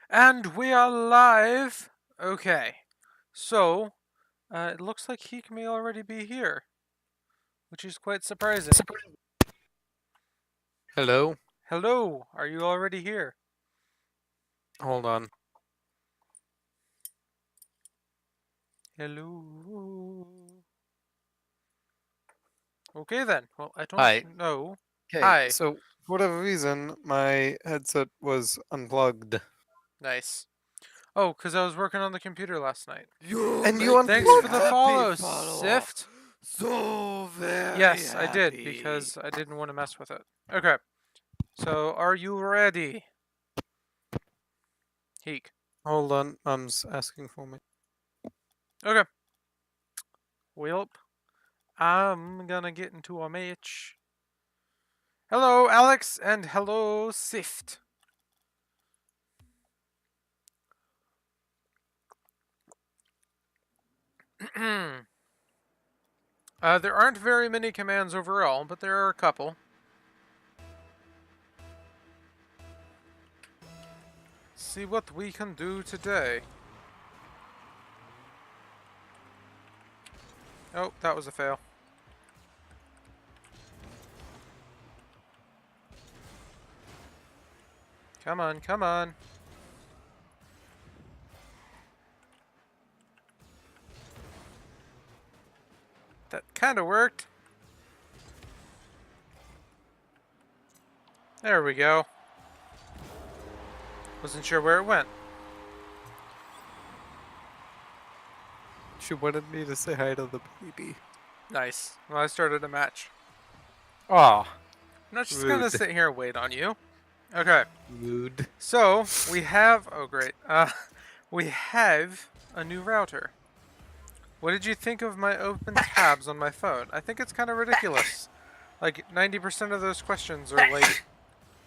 And we are live! Okay. So, it looks like Heek may already be here, which is quite surprising. Hello? Hello, are you already here? Hold on. Hello. Okay then. Well, I don't Hi. know. Okay, Hi. so for whatever reason, my headset was unplugged. Nice. Oh, because I was working on the computer last night. You And you make Thanks me for unplugged? the happy, follow, follower. Sift. So very Yes, I did, happy. because I didn't want to mess with it. Okay. So, are you ready? Heek. Hold on, Mom's asking for me. Okay. Welp. I'm gonna get into a match. Hello, Alex, and hello, Sift. There aren't very many commands overall, but there are a couple. See what we can do today. Oh, that was a fail. Come on, come on. That kind of worked. There we go. Wasn't sure where it went. She wanted me to say hi to the baby. Nice. Well, I started a match. Ah, I'm not just gonna rude. sit here and wait on you. Okay. Rude. So, we have... Oh, great. We have a new router. What did you think of my open tabs on my phone? I think it's kind of ridiculous. Like, 90% of those questions are, like,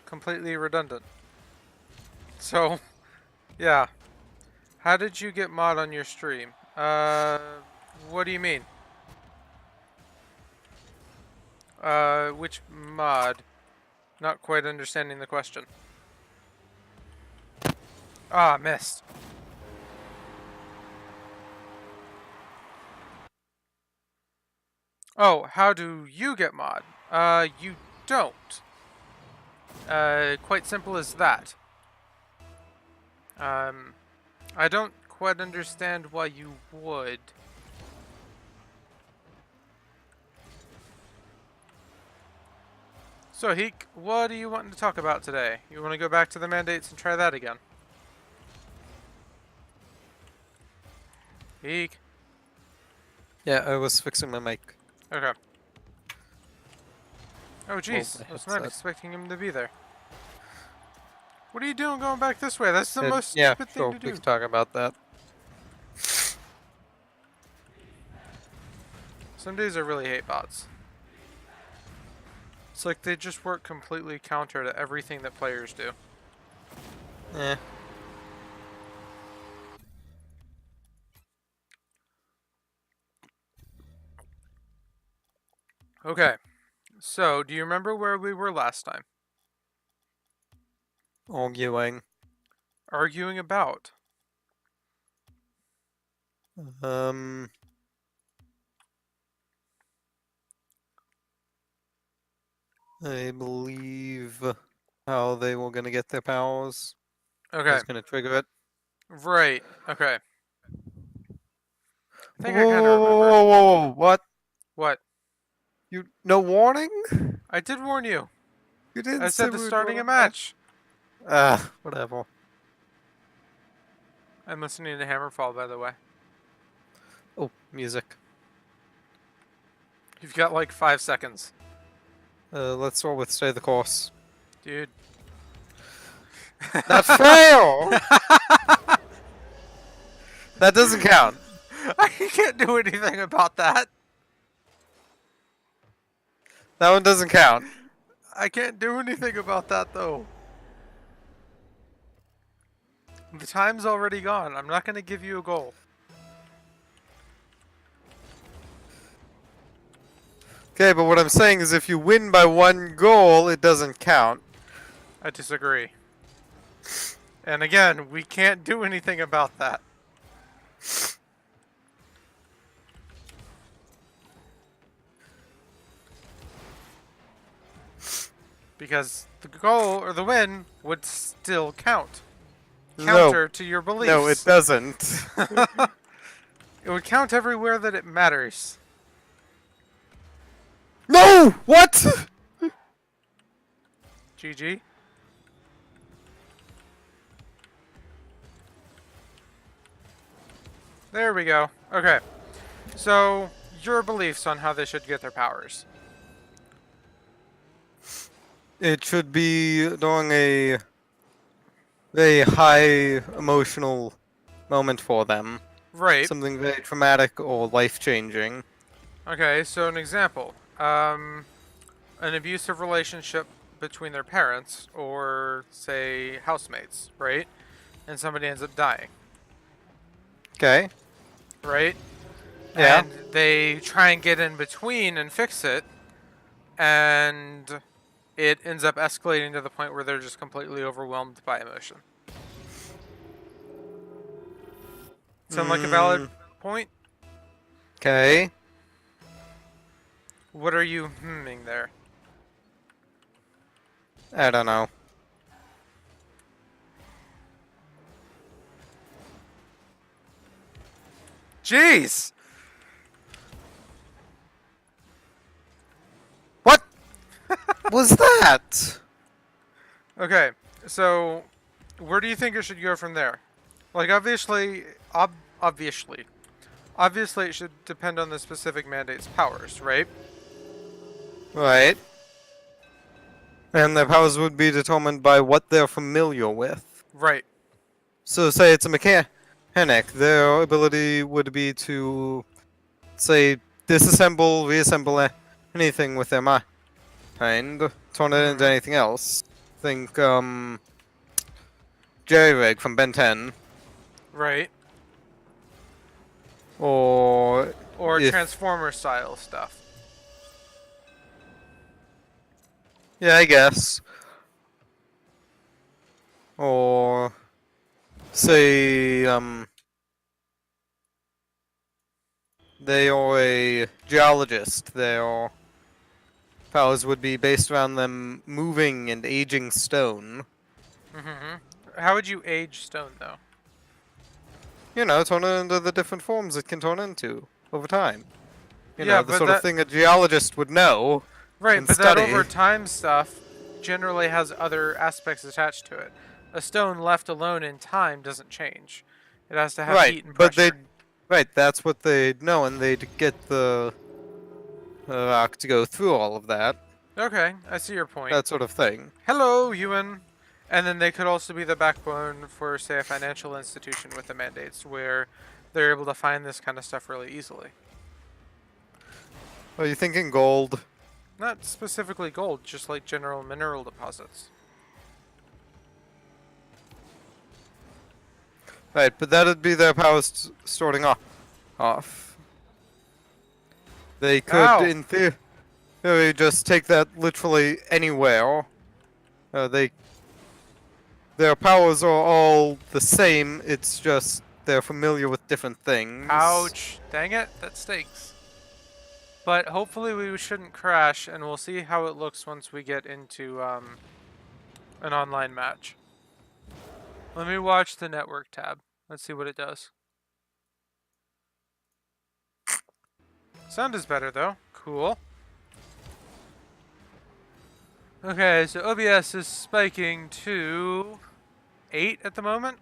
completely redundant. So, yeah. How did you get mod on your stream? What do you mean? Which mod? Not quite understanding the question. Ah, missed. Oh, how do you get mod? You don't. Quite simple as that. I don't quite understand why you would. So, Heek, what are you wanting to talk about today? You want to go back to the mandates and try that again? Heek. Yeah, I was fixing my mic. Okay. Oh, Well, jeez. my I was not headset. expecting him to be there. What are you doing going back this way? That's the most Yeah, stupid thing sure, to we do. can talk about that. Some days I really hate bots. It's like they just work completely counter to everything that players do. Eh. Okay. So, do you remember where we were last time? Arguing. Arguing about. Um... I believe how they were gonna get their powers. Okay. Was gonna trigger it. Right. Okay. I Whoa, think I kind of whoa, whoa, remember. whoa, whoa, whoa, what? What? You no warning? I did warn you. You didn't I say said to we were starting doing a a match. match. Whatever. I'm listening to Hammerfall, by the way. Oh, music. You've got like 5 seconds. Let's roll with stay the course. Dude. That fail! That doesn't count. I can't do anything about that. That one doesn't count. I can't do anything about that, though. The time's already gone. I'm not going to give you a goal. Okay, but what I'm saying is if you win by 1 goal, it doesn't count. I disagree. And again, we can't do anything about that. Because the goal or the win would still count. No, Counter to your beliefs. no, it doesn't. It would count everywhere that it matters. No! What? GG. There we go. Okay. So, your beliefs on how they should get their powers. It should be during a very high emotional moment for them. Right. Something very traumatic or life-changing. Okay, so an example. An abusive relationship between their parents or, say, housemates, right? And somebody ends up dying, Okay. right? Yeah. And they try and get in between and fix it, and it ends up escalating to the point where they're just completely overwhelmed by emotion. Sound like a valid point? Okay. What are you hmming there? I don't know. Jeez! What was that? Okay, so where do you think it should go from there? Like, obviously, obviously it should depend on the specific mandate's powers, right? Right. And their powers would be determined by what they're familiar with. Right. So say it's a mechanic, their ability would be to, say, disassemble, reassemble anything with their mind, turn it into anything else. Think, Jerry-Rig from Ben 10, Right. or Or if- Transformer style stuff. yeah, I guess. Or, say, they are a geologist. Their powers would be based around them moving and aging stone. How would you age stone, though? You know, turn it into the different forms it can turn into over time. You Yeah, know, the but sort of that- thing a geologist would know. Right, and but study. that over time stuff generally has other aspects attached to it. A stone left alone in time doesn't change. It has to have Right, heat and but pressure. right, that's what they'd know, and they'd get the rock to go through all of that, Okay, I see your point. that sort of thing. Hello, human. And then they could also be the backbone for, say, a financial institution with the mandates, where they're able to find this kind of stuff really easily. Are you thinking gold? Not specifically gold, just like general mineral deposits. Right, but that'd be their powers starting off. They could, Ow. in theory, just take that literally anywhere. Their powers are all the same. It's just they're familiar with different things. Ouch. Dang it, that stinks. But hopefully we shouldn't crash, and we'll see how it looks once we get into an online match. Let me watch the network tab. Let's see what it does. Sound is better though. Cool. Okay, so OBS is spiking to 8 at the moment.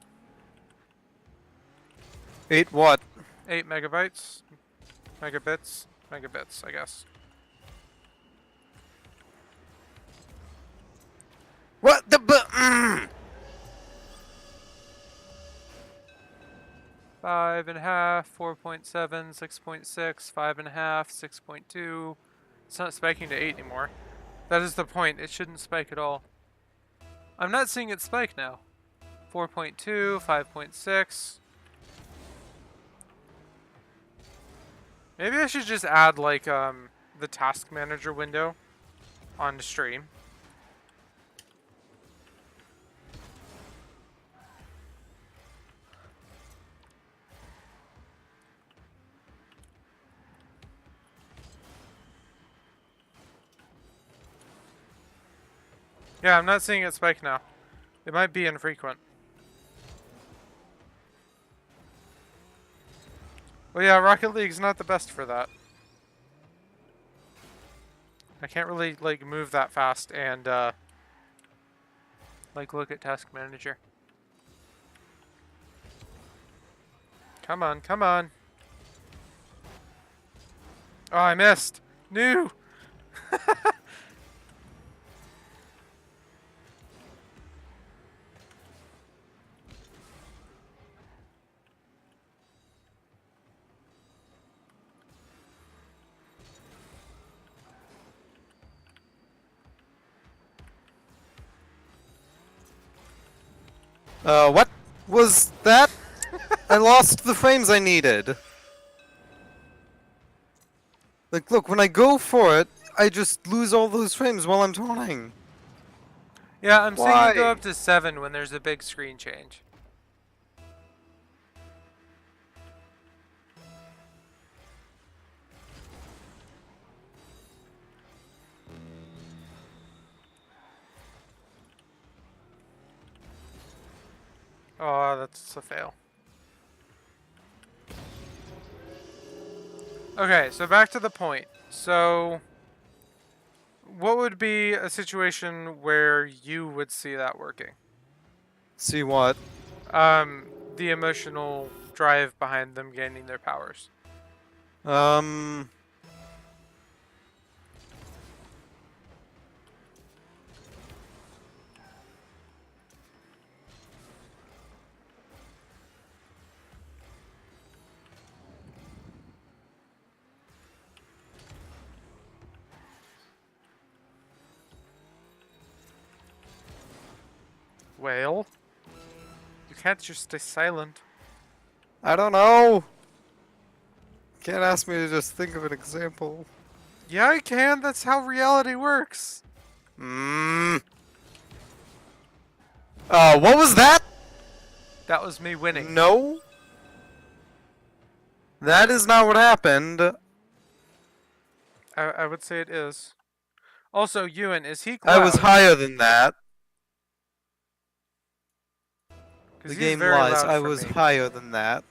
8 what? 8 megabytes. Megabits. Megabits, I guess. What the 5.5, 4.7, 6.6, 5.5, 6.2. It's not spiking to 8 anymore. That is the point. It shouldn't spike at all. I'm not seeing it spike now. 4.2, 5.6. Maybe I should just add like the task manager window on the stream. Yeah, I'm not seeing it spike now. It might be infrequent. Well, yeah, Rocket League's not the best for that. I can't really, like, move that fast and, like, look at Task Manager. Come on, come on. Oh, I missed. No! What was that? I lost the frames I needed. Like, look, when I go for it, I just lose all those frames while I'm taunting. Yeah, I'm seeing it go Why? up to 7 when there's a big screen change. Oh, that's a fail. Okay, so back to the point. So, what would be a situation where you would see that working? See what? The emotional drive behind them gaining their powers. Um... Whale? You can't just stay silent. I don't know! Can't ask me to just think of an example. Yeah, I can. That's how reality works. What was that? That was me winning. No? That is not what happened. I would say it is. Also, Ewan, is he I was loud? higher than that. Because The he's game very lies. loud I for was me. higher than that.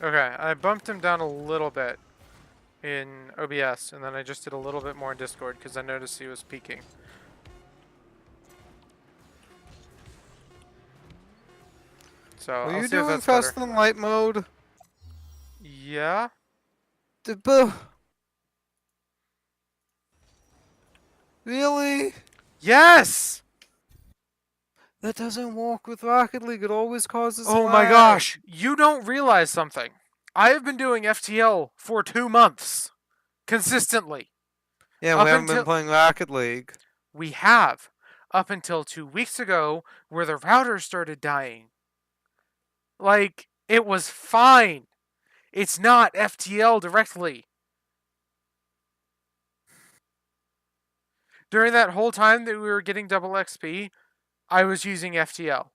Okay, I bumped him down a little bit in OBS, and then I just did a little bit more in Discord because I noticed he was peaking. So Were I'll you see if doing that's better. faster than light mode? Yeah? Really? Yes! That doesn't work with Rocket League. It always causes Oh my lag. gosh, you don't realize something. I have been doing FTL for 2 months. Consistently. Yeah, we Up haven't been until... playing Rocket League. We have. Up until 2 weeks ago, where the router started dying. Like, it was fine. It's not FTL directly. During that whole time that we were getting double XP, I was using FTL.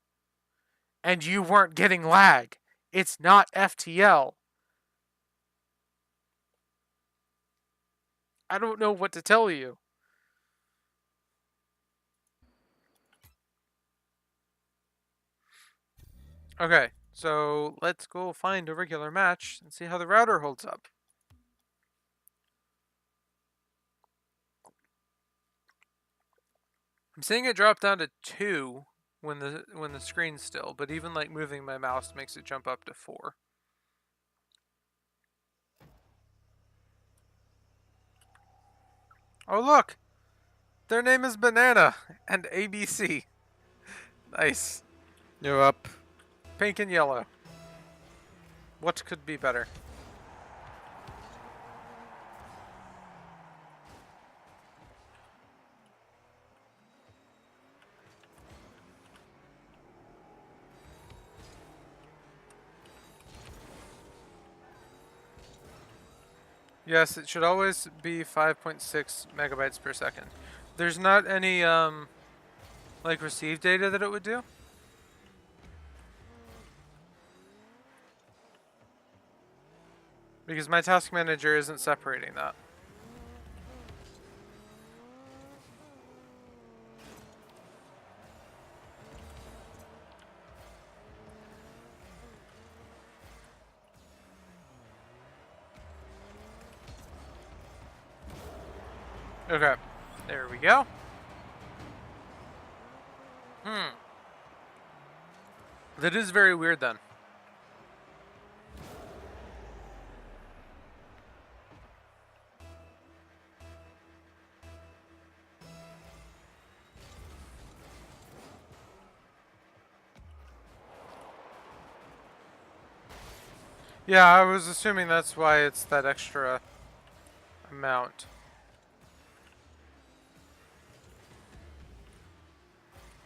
And you weren't getting lag. It's not FTL. I don't know what to tell you. Okay, so let's go find a regular match and see how the router holds up. I'm seeing it drop down to 2 when the screen's still, but even like moving my mouse makes it jump up to 4. Oh look! Their name is Banana and ABC. Nice. You're up. Pink and yellow. What could be better? Yes, it should always be 5.6 megabytes per second. There's not any like receive data that it would do? Because my task manager isn't separating that. Okay. There we go. That is very weird then. Yeah, I was assuming that's why it's that extra amount.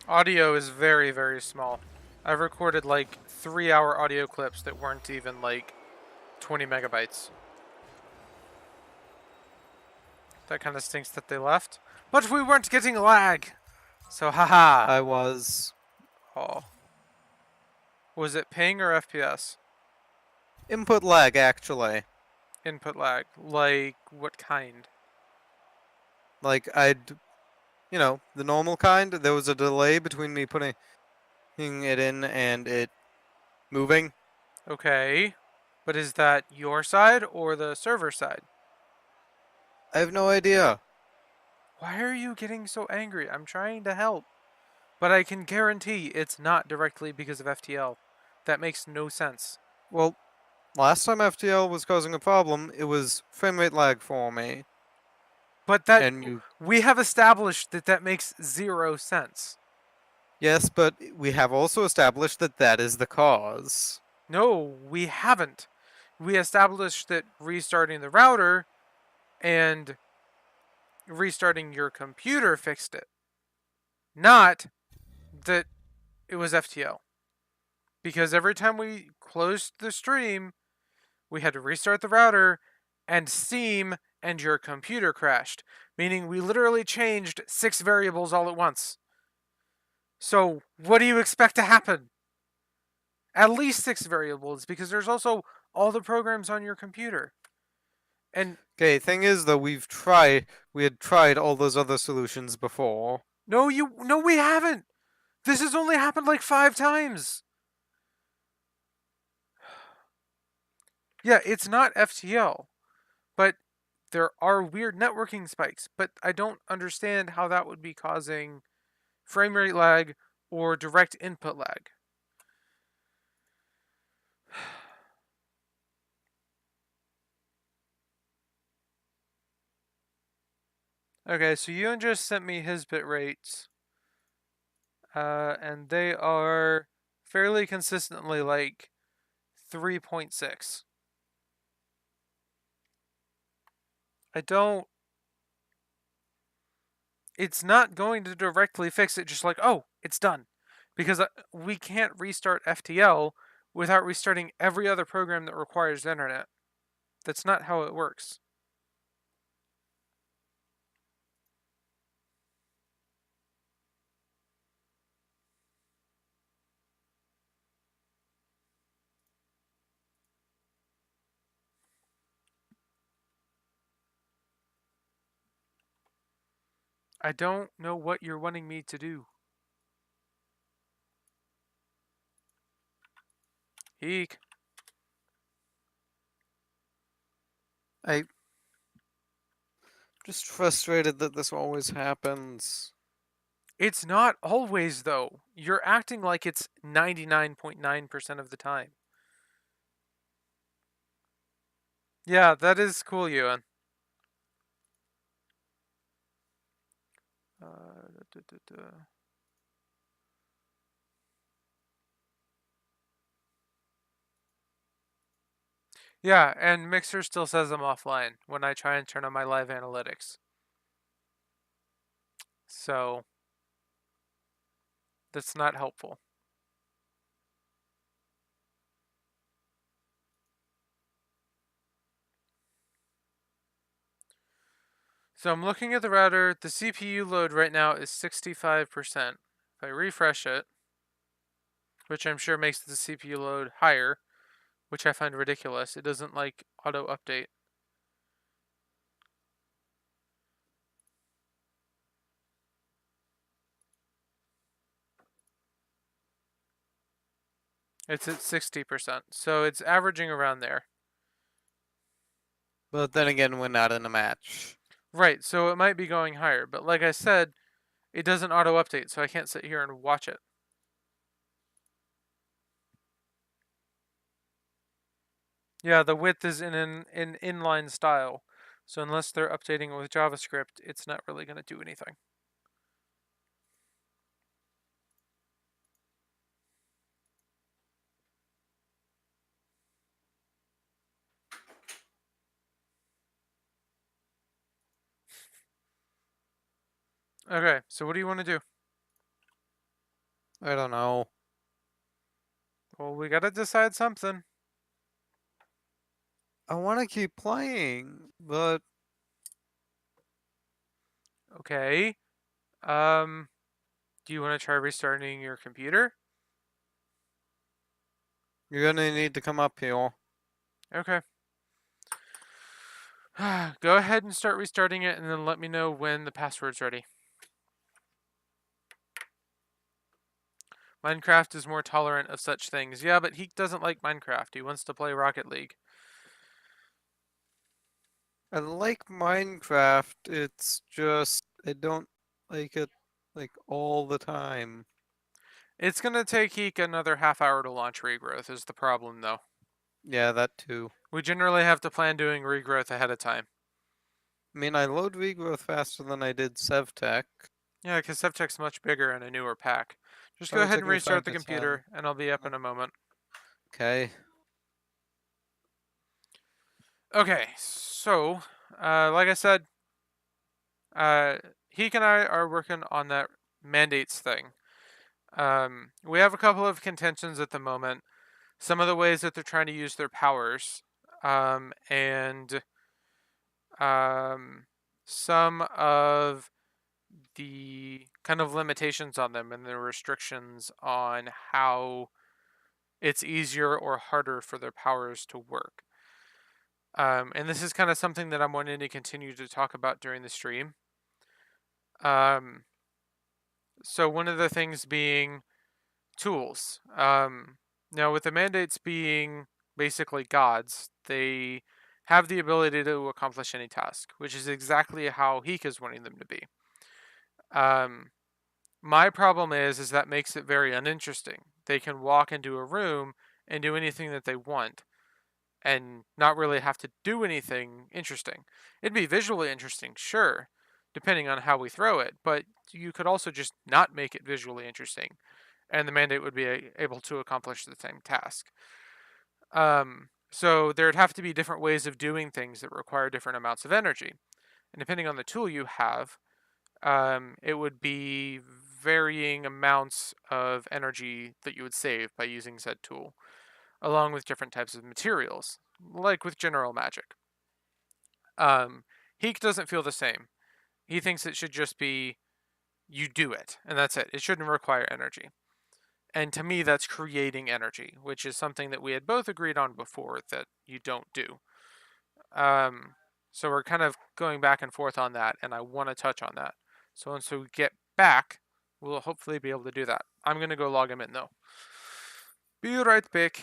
Audio is very, very small. I've recorded like 3-hour audio clips that weren't even like 20 megabytes. That kind of stinks that they left. But we weren't getting lag! So, haha. I was Oh. Was it ping or FPS? input lag actually. Input lag. Like, what kind? Like the normal kind. There was a delay between me putting it in and it moving. Okay. But is that your side or the server side? I have no idea. Why are you getting so angry? I'm trying to help. But I can guarantee it's not directly because of FTL. That makes no sense. Well, last time FTL was causing a problem, it was frame rate lag for me. But that And you we have established that that makes 0 sense. Yes, but we have also established that that is the cause. No, we haven't. We established that restarting the router and restarting your computer fixed it. Not that it was FTL. Because every time we closed the stream, we had to restart the router and Steam and your computer crashed. Meaning we literally changed 6 variables all at once. So, what do you expect to happen? At least 6 variables, because there's also all the programs on your computer. And Okay, thing is though, we had tried all those other solutions before. no, we haven't. This has only happened like 5 times. Yeah, it's not FTL, but there are weird networking spikes. But I don't understand how that would be causing frame rate lag or direct input lag. Okay, so Ewan just sent me his bit rates. And they are fairly consistently like 3.6. I don't. It's not going to directly fix it, just like, oh, it's done. Because we can't restart FTL without restarting every other program that requires the internet. That's not how it works. I don't know what you're wanting me to do. Eek. I just frustrated that this always happens. It's not always, though. You're acting like it's 99.9% of the time. Yeah, that is cool, Ewan. Da, da, da. Yeah, and Mixer still says I'm offline when I try and turn on my live analytics. So, that's not helpful. So I'm looking at the router. The CPU load right now is 65%. If I refresh it, which I'm sure makes the CPU load higher, which I find ridiculous. It doesn't like auto update. It's at 60%. So it's averaging around there. But then again, we're not in a match. Right, so it might be going higher, but like I said, it doesn't auto-update, so I can't sit here and watch it. Yeah, the width is in an inline style, so unless they're updating it with JavaScript, it's not really going to do anything. Okay, so what do you want to do? I don't know. Well, we gotta decide something. I want to keep playing, but Okay. Do you want to try restarting your computer? you're gonna need to come up here. Okay. Go ahead and start restarting it, and then let me know when the password's ready. Minecraft is more tolerant of such things. Yeah, but he doesn't like Minecraft. He wants to play Rocket League. I like Minecraft, it's just I don't like it like all the time. It's gonna take Heek another half hour to launch regrowth, is the problem, though. Yeah, that too. We generally have to plan doing regrowth ahead of time. I mean, I load regrowth faster than I did SevTech. Yeah, because Sevtech's much bigger and a newer pack. Just go Probably ahead took and me restart 5 the to 10. computer, and I'll be up in a moment. Okay. Okay, so, like I said, Heek and I are working on that mandates thing. We have a couple of contentions at the moment. Some of the ways that they're trying to use their powers, and some of the kind of limitations on them and the restrictions on how it's easier or harder for their powers to work. And this is kind of something that I'm wanting to continue to talk about during the stream. So one of the things being tools. Now, with the mandates being basically gods, they have the ability to accomplish any task, which is exactly how Heek is wanting them to be. My problem is that makes it very uninteresting. They can walk into a room and do anything that they want and not really have to do anything interesting. It'd be visually interesting, sure, depending on how we throw it, but you could also just not make it visually interesting, and the mandate would be able to accomplish the same task. So there'd have to be different ways of doing things that require different amounts of energy. And depending on the tool you have, it would be varying amounts of energy that you would save by using said tool, along with different types of materials, like with general magic. Heek doesn't feel the same. He thinks it should just be you do it, and that's it. It shouldn't require energy. And to me, that's creating energy, which is something that we had both agreed on before that you don't do. Um, so we're kind of going back and forth on that, and I want to touch on that. So once we get back, we'll hopefully be able to do that. I'm going to go log him in, though. Be right back.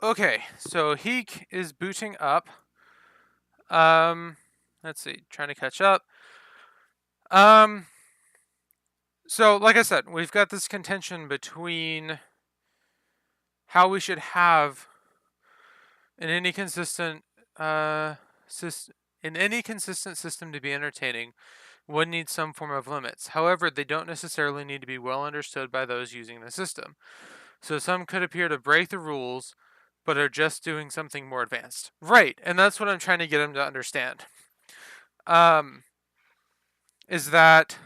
Okay, so Heek is booting up. Let's see, trying to catch up. So, like I said, we've got this contention between how we should have in any consistent in any consistent system to be entertaining, one needs some form of limits. However, they don't necessarily need to be well understood by those using the system. So some could appear to break the rules, but are just doing something more advanced. Right, and that's what I'm trying to get them to understand. Is that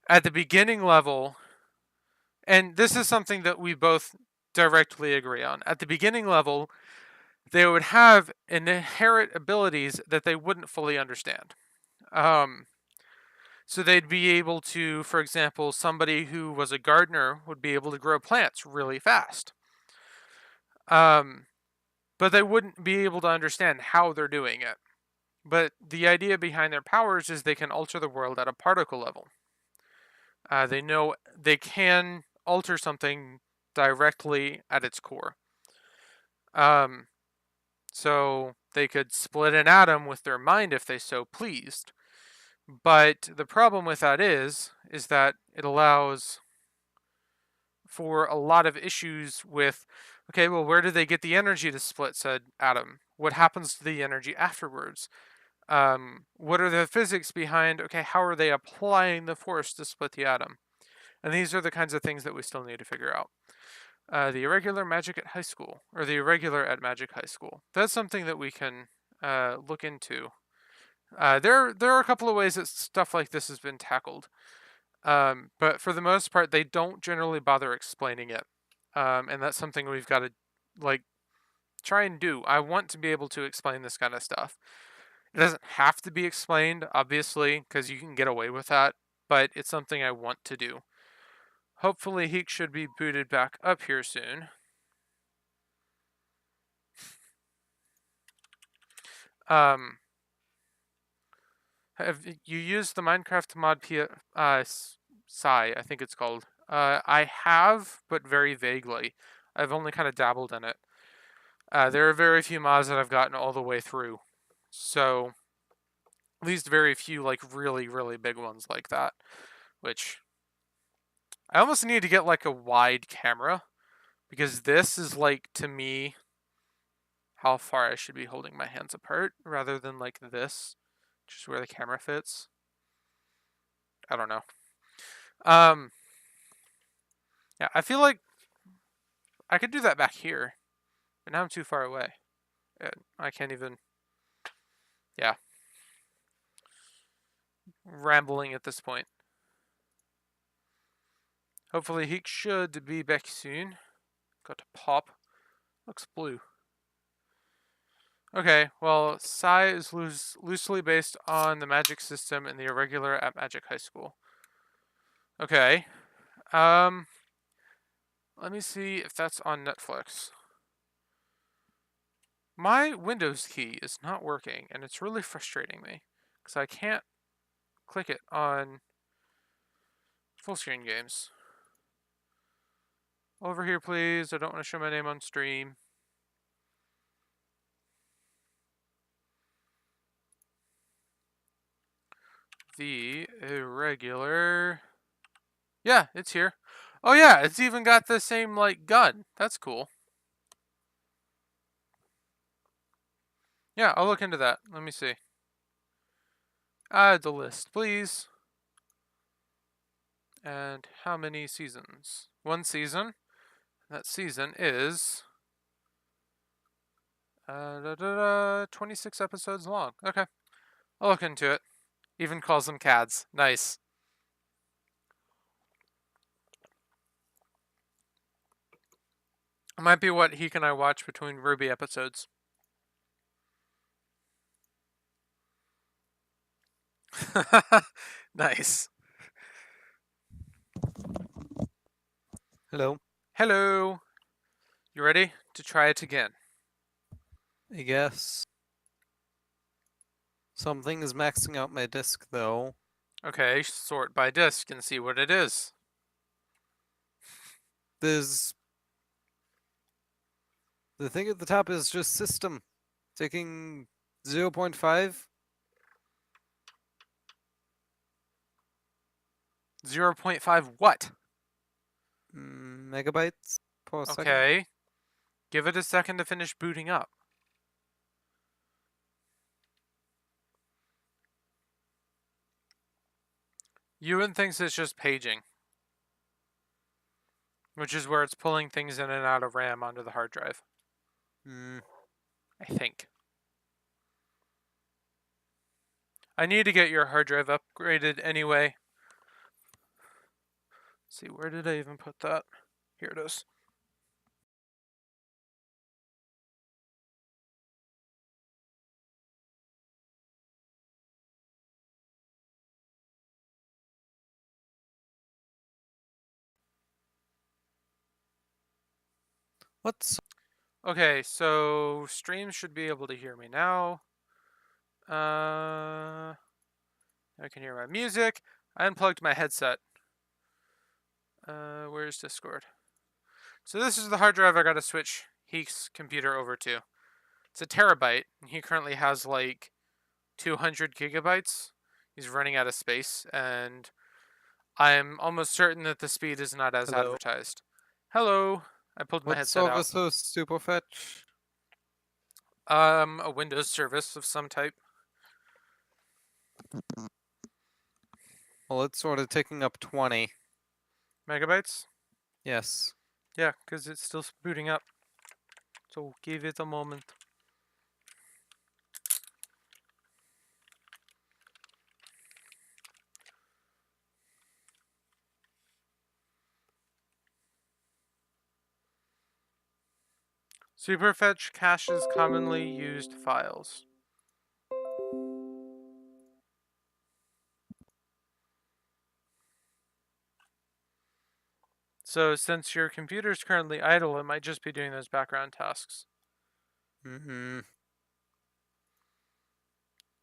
at the beginning level, and this is something that we both directly agree on. At the beginning level, they would have inherent abilities that they wouldn't fully understand. So they'd be able to, for example, somebody who was a gardener would be able to grow plants really fast. But they wouldn't be able to understand how they're doing it. But the idea behind their powers is they can alter the world at a particle level. They know they can alter something directly at its core. So they could split an atom with their mind if they so pleased. But the problem with that is that it allows for a lot of issues with, okay, well, where do they get the energy to split said atom? What happens to the energy afterwards? What are the physics behind, okay, how are they applying the force to split the atom? And these are the kinds of things that we still need to figure out. The irregular magic at high school, or the irregular at magic high school. That's something that we can look into. There are a couple of ways that stuff like this has been tackled. But for the most part, they don't generally bother explaining it. And that's something we've got to, like, try and do. I want to be able to explain this kind of stuff. It doesn't have to be explained, obviously, because you can get away with that, but it's something I want to do. Hopefully, he should be booted back up here soon. Have you used the Minecraft mod Psi, I think it's called. I have, but very vaguely. I've only kind of dabbled in it. There are very few mods that I've gotten all the way through. So, at least very few, like, really, really big ones like that. Which, I almost need to get, like, a wide camera. Because this is, like, to me, how far I should be holding my hands apart. Rather than, like, this. Just where the camera fits. I don't know. Yeah, I feel like I could do that back here. But now I'm too far away. I can't even... Yeah. Rambling at this point. Hopefully he should be back soon. Got to pop. Looks blue. Okay, well, Psi is loosely based on the magic system in the irregular at Magic High School. Okay. Let me see if that's on Netflix. My Windows key is not working, and it's really frustrating me. Because I can't click it on full screen games. Over here, please. I don't want to show my name on stream. The irregular... Yeah, it's here. Oh yeah, it's even got the same, like, gun. That's cool. Yeah, I'll look into that. Let me see. Add the list, please. And how many seasons? One season. That season is 26 episodes long. Okay. I'll look into it. Even calls them CADs. Nice. It might be what Heek and I watch between Ruby episodes. Nice. Hello. Hello. You ready to try it again? I guess. Something is maxing out my disk, though. Okay, sort by disk and see what it is. There's... The thing at the top is just system. Taking 0.5. 0.5 what? Megabytes per second. Okay. Give it a second to finish booting up. Ewan thinks it's just paging, which is where it's pulling things in and out of RAM onto the hard drive. Hmm. I think. I need to get your hard drive upgraded anyway. Let's see, where did I even put that? Here it is. What's Okay, so stream should be able to hear me now. I can hear my music. I unplugged my headset. Where's Discord? So this is the hard drive I gotta switch Heek's computer over to. It's a terabyte, and he currently has like 200 gigabytes. He's running out of space, and I'm almost certain that the speed is not as hello? advertised. Hello. I pulled my What headset out. service hosts Superfetch? A Windows service of some type. Well, it's sort of taking up 20. Megabytes? Yes. Yeah, because it's still booting up. So give it a moment. Superfetch caches commonly used files. So since your computer's currently idle, it might just be doing those background tasks. Mm-hmm.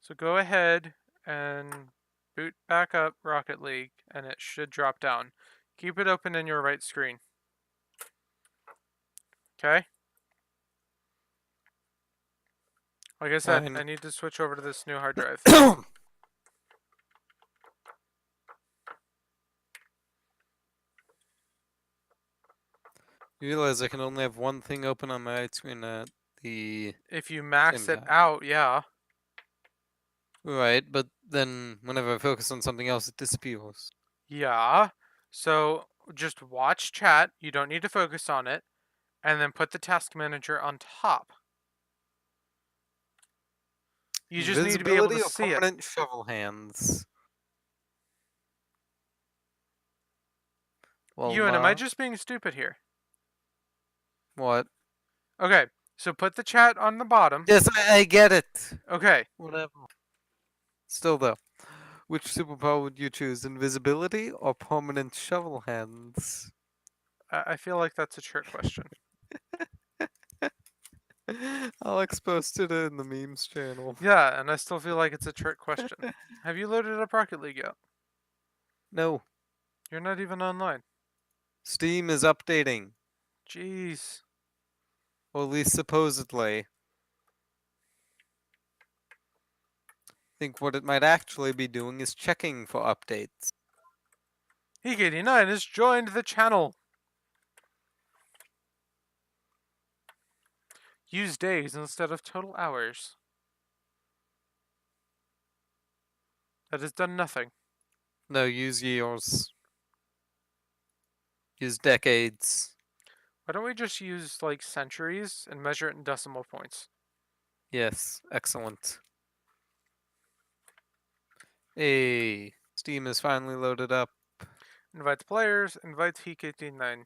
So go ahead and boot back up Rocket League, and it should drop down. Keep it open in your right screen. Okay? Like I said, I Fine. need to switch over to this new hard drive. You realize I can only have one thing open on my right screen at the If you same max it time. out, yeah. Right, but then whenever I focus on something else, it disappears. Yeah. So just watch chat. You don't need to focus on it. And then put the task manager on top. You just need to be able to Invisibility or see it. permanent shovel hands? Well, Ewan, am I just being stupid here? what? Okay, so put the chat on the bottom. Yes, I get it. Okay, Whatever. Still though, which superpower would you choose? Invisibility or permanent shovel hands? I feel like that's a trick question. Alex posted it in the memes channel. Yeah, and I still feel like it's a trick question. Have you loaded up Rocket League yet? No, You're not even online. Steam is updating, Jeez. or at least supposedly. I think what it might actually be doing is checking for updates. Heek89 has joined the channel. Use days instead of total hours. That has done nothing. No, use years. Use decades. Why don't we just use, like, centuries and measure it in decimal points? Yes, excellent. Hey, Steam is finally loaded up. Invite the players, invite Heek89.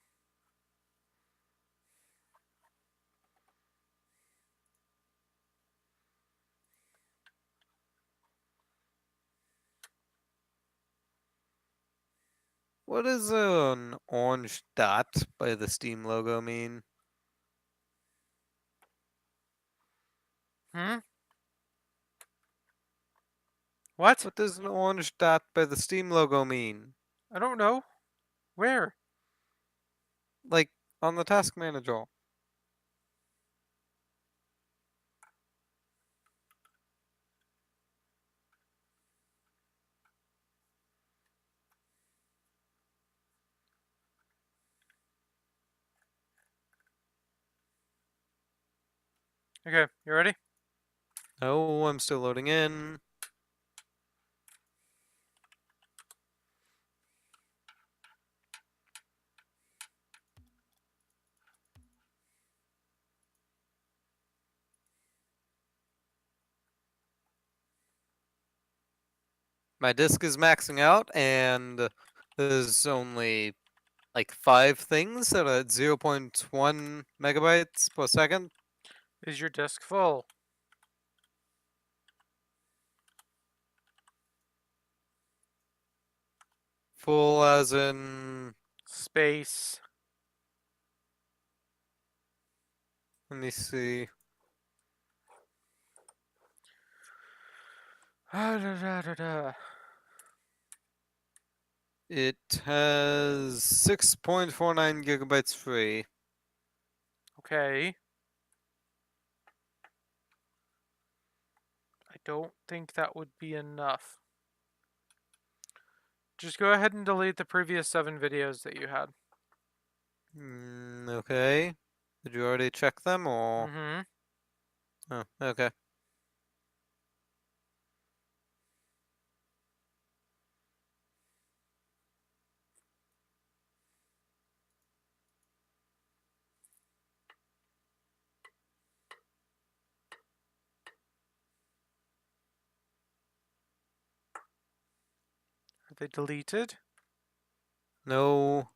What does an orange dot by the Steam logo mean? Hmm? What? What does an orange dot by the Steam logo mean? I don't know. Where? Like, on the task manager. Okay, you ready? Oh, I'm still loading in. My disk is maxing out, and there's only like 5 things that are at 0.1 megabytes per second. Is your disk full? Full as in. Space. Let me see. It has 6.49 gigabytes free. Okay. I don't think that would be enough. Just go ahead and delete the previous 7 videos that you had. Okay. Did you already check them or? Mm-hmm. Oh, okay. Are they deleted? No.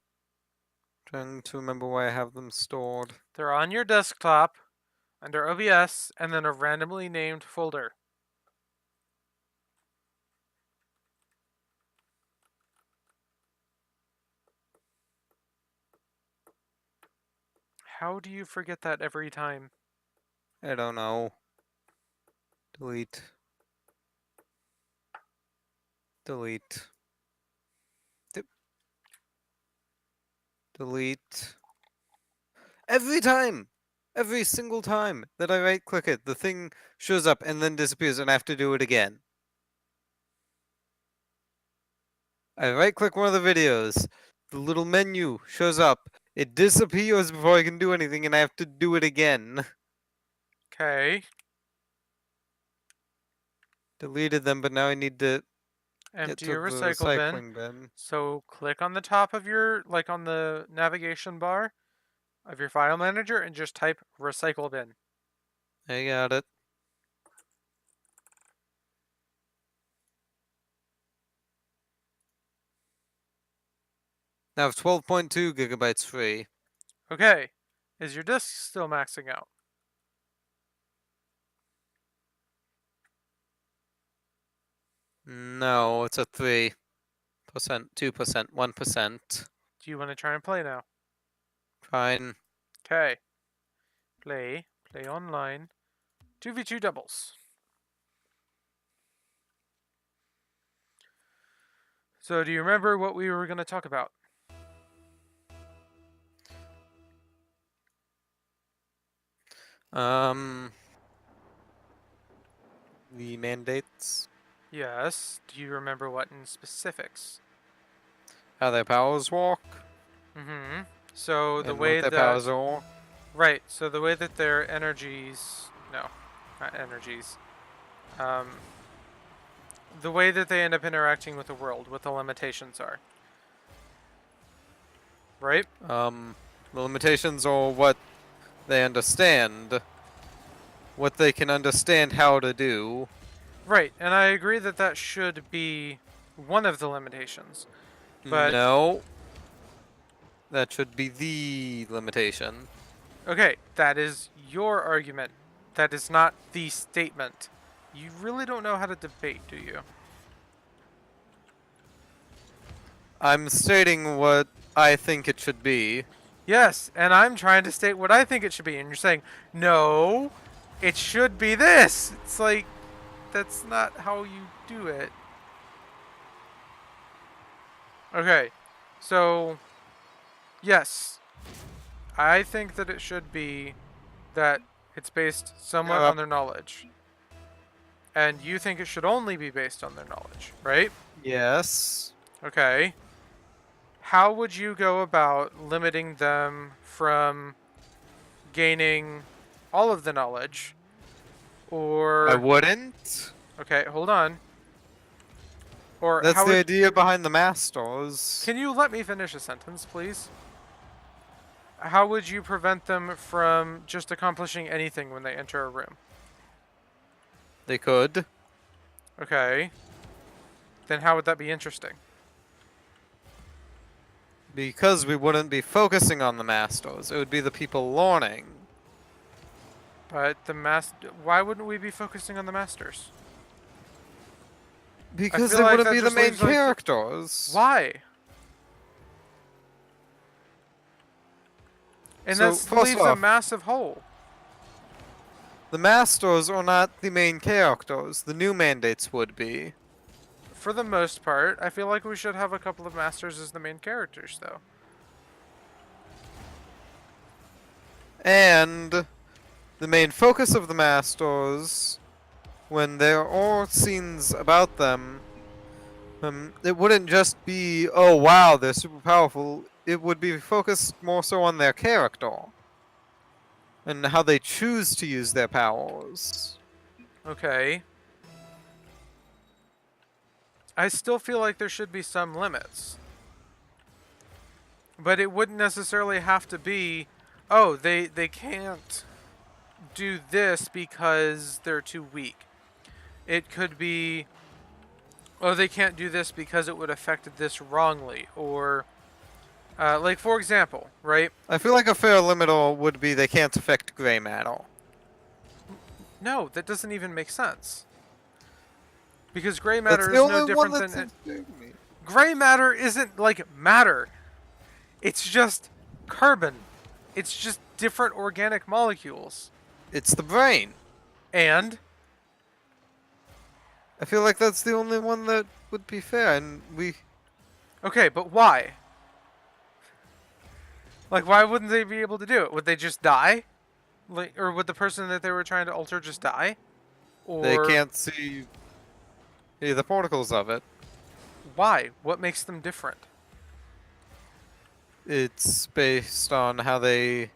Trying to remember where I have them stored. They're on your desktop under OBS and then a randomly named folder. How do you forget that every time? I don't know. Delete. Delete. Delete. Every time! Every single time that I right click it, the thing shows up and then disappears and I have to do it again. I right click one of the videos, the little menu shows up, it disappears before I can do anything and I have to do it again. Okay. Deleted them, but now I need to get Empty to your the recycle bin. recycling bin. So click on the top of your, like on the navigation bar of your file manager and just type recycle bin. I got it. Now I have 12.2 gigabytes free. Okay. Is your disk still maxing out? No, it's a 3%, 2%, 1%. Do you want to try and play now? Fine. Okay. Play. Play online. 2v2 doubles. So do you remember what we were going to talk about? The mandates, Yes. Do you remember what in specifics? how their powers work, Mm-hmm. So the and what way their that... powers are. Right. So the way that their energies... No. Not energies. The way that they end up interacting with the world, what the limitations are. Right? The limitations are what they understand, what they can understand how to do. Right. And I agree that that should be one of the limitations. But... No, that should be the limitation. Okay, that is your argument. That is not the statement. You really don't know how to debate, do you? I'm stating what I think it should be. Yes, and I'm trying to state what I think it should be, and you're saying, no, it should be this. It's like, that's not how you do it. Okay, so, yes, I think that it should be that it's based somewhat on their knowledge. And you think it should only be based on their knowledge, right? Yes. Okay. How would you go about limiting them from gaining all of the knowledge, I or wouldn't. okay, hold on. Or That's how the would idea behind the masters. Can you let me finish a sentence, please? How would you prevent them from just accomplishing anything when they enter a room? They could. Okay. Then how would that be interesting? Because we wouldn't be focusing on the masters. It would be the people learning. But why wouldn't we be focusing on the masters? Because feel they like wouldn't that be the just main leaves, like, characters. Why? And So, that first leaves a off, massive hole. the masters are not the main characters. The new mandates would be. For the most part, I feel like we should have a couple of masters as the main characters, though. And the main focus of the masters, when there are scenes about them, it wouldn't just be, oh wow, they're super powerful. It would be focused more so on their character and how they choose to use their powers. Okay. I still feel like there should be some limits. But it wouldn't necessarily have to be, oh, they can't do this because they're too weak. It could be, oh, they can't do this because it would affect this wrongly. Or, like, for example, right? I feel like a fair limiter would be they can't affect gray matter. No, that doesn't even make sense. Because gray That's matter the is no only one different that's than... intriguing me. Gray matter isn't like matter. It's just carbon. It's just different organic molecules. It's the brain. And I feel like that's the only one that would be fair, and we... okay, but why? Like, why wouldn't they be able to do it? Would they just die? Like, or would the person that they were trying to alter just die? Or They can't see the particles of it. why? What makes them different? It's based on how they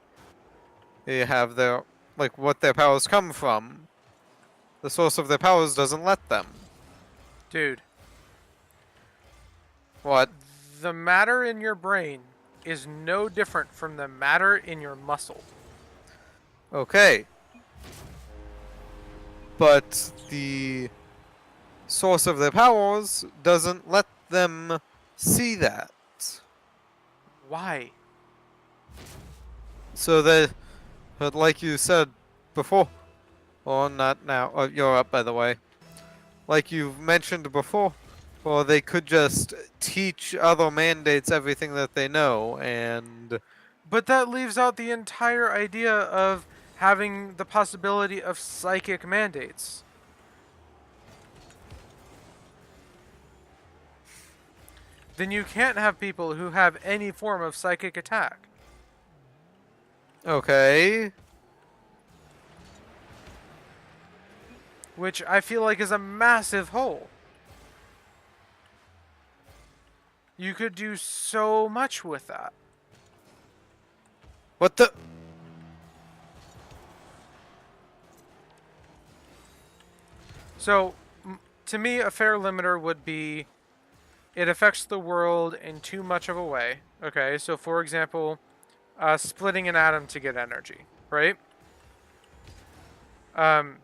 have their, like, what their powers come from. The source of their powers doesn't let them. Dude, What? the matter in your brain is no different from the matter in your muscle. Okay. But the source of their powers doesn't let them see that. Why? So that, but like you said before, or not now, you're up by the way. Like you've mentioned before, or they could just teach other mandates everything that they know, and But that leaves out the entire idea of having the possibility of psychic mandates. Then you can't have people who have any form of psychic attack. okay. Which I feel like is a massive hole. You could do so much with that. What the? So, to me, a fair limiter would be it affects the world in too much of a way. Okay, so for example, splitting an atom to get energy, right?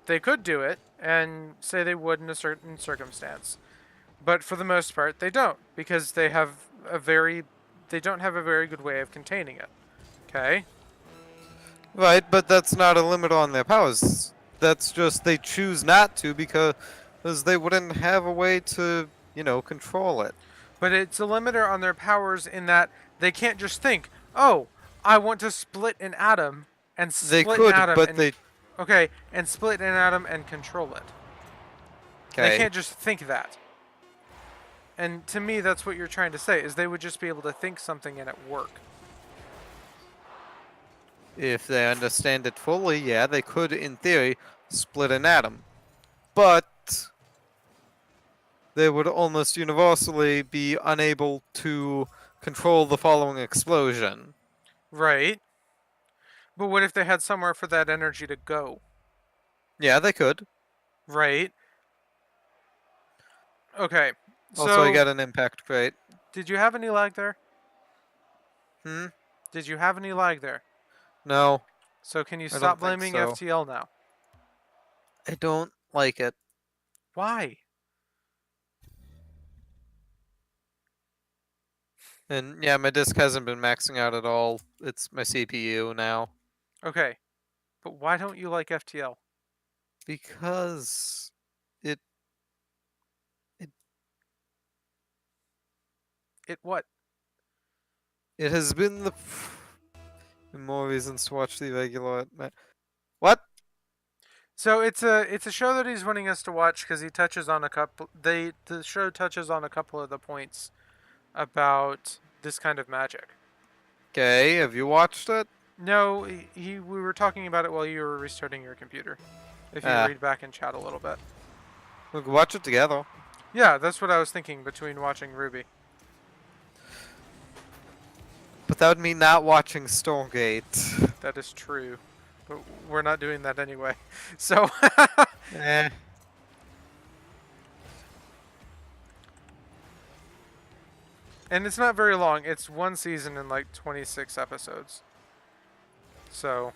They could do it and say they would in a certain circumstance, but for the most part, they don't because they don't have a very good way of containing it. Okay. Right, but that's not a limit on their powers. That's just they choose not to because they wouldn't have a way to, control it. But it's a limiter on their powers in that they can't just think, "Oh, I want to split an atom and They split could, an atom but and they okay, and split an atom and control it." They okay. can't just think that. And to me, that's what you're trying to say, is they would just be able to think something and it work. If they understand it fully, yeah, they could, in theory, split an atom. But they would almost universally be unable to control the following explosion. Right. But what if they had somewhere for that energy to go? Yeah, they could. Right? Okay. Also, I So, got an impact crate. did you have any lag there? Hmm? Did you have any lag there? No, So can you I stop don't think blaming so. FTL now? I don't like it. Why? And yeah, my disk hasn't been maxing out at all. It's my CPU now. Okay. But why don't you like FTL? Because it it It what? it has been the more reasons to watch the regular. What? So it's a show that he's wanting us to watch because he touches on a couple. The show touches on a couple of the points about this kind of magic. Okay, have you watched it? No, we were talking about it while you were restarting your computer. If you Ah, read back and chat a little bit. we could watch it together. Yeah, that's what I was thinking between watching Ruby. But that would mean not watching Stargate. That is true. But we're not doing that anyway. So Eh. and it's not very long. It's one season and like 26 episodes. So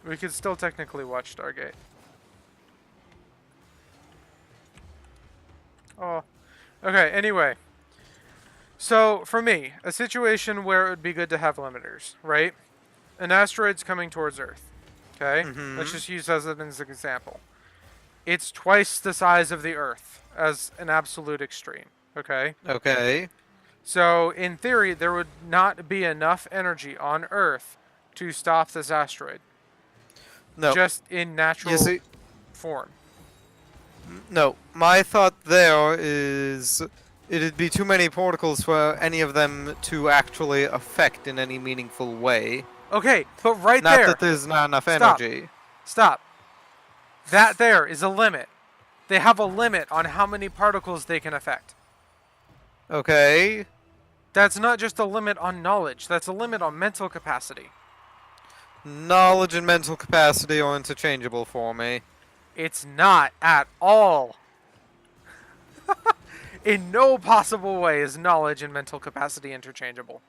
we could still technically watch Stargate. Oh. Okay, anyway. So, for me, a situation where it would be good to have limiters, right? An asteroid's coming towards Earth. Okay? Let's just use that as an example. It's twice the size of the Earth as an absolute extreme. Okay? Okay. So, in theory, there would not be enough energy on Earth to stop this asteroid. No. Just in natural You see, form. no. My thought there is it'd be too many particles for any of them to actually affect in any meaningful way. Okay, but right Not there. that there's not enough Stop. energy. Stop. That there is a limit. They have a limit on how many particles they can affect. Okay. That's not just a limit on knowledge, that's a limit on mental capacity. Knowledge and mental capacity are interchangeable for me. It's not at all. In no possible way is knowledge and mental capacity interchangeable.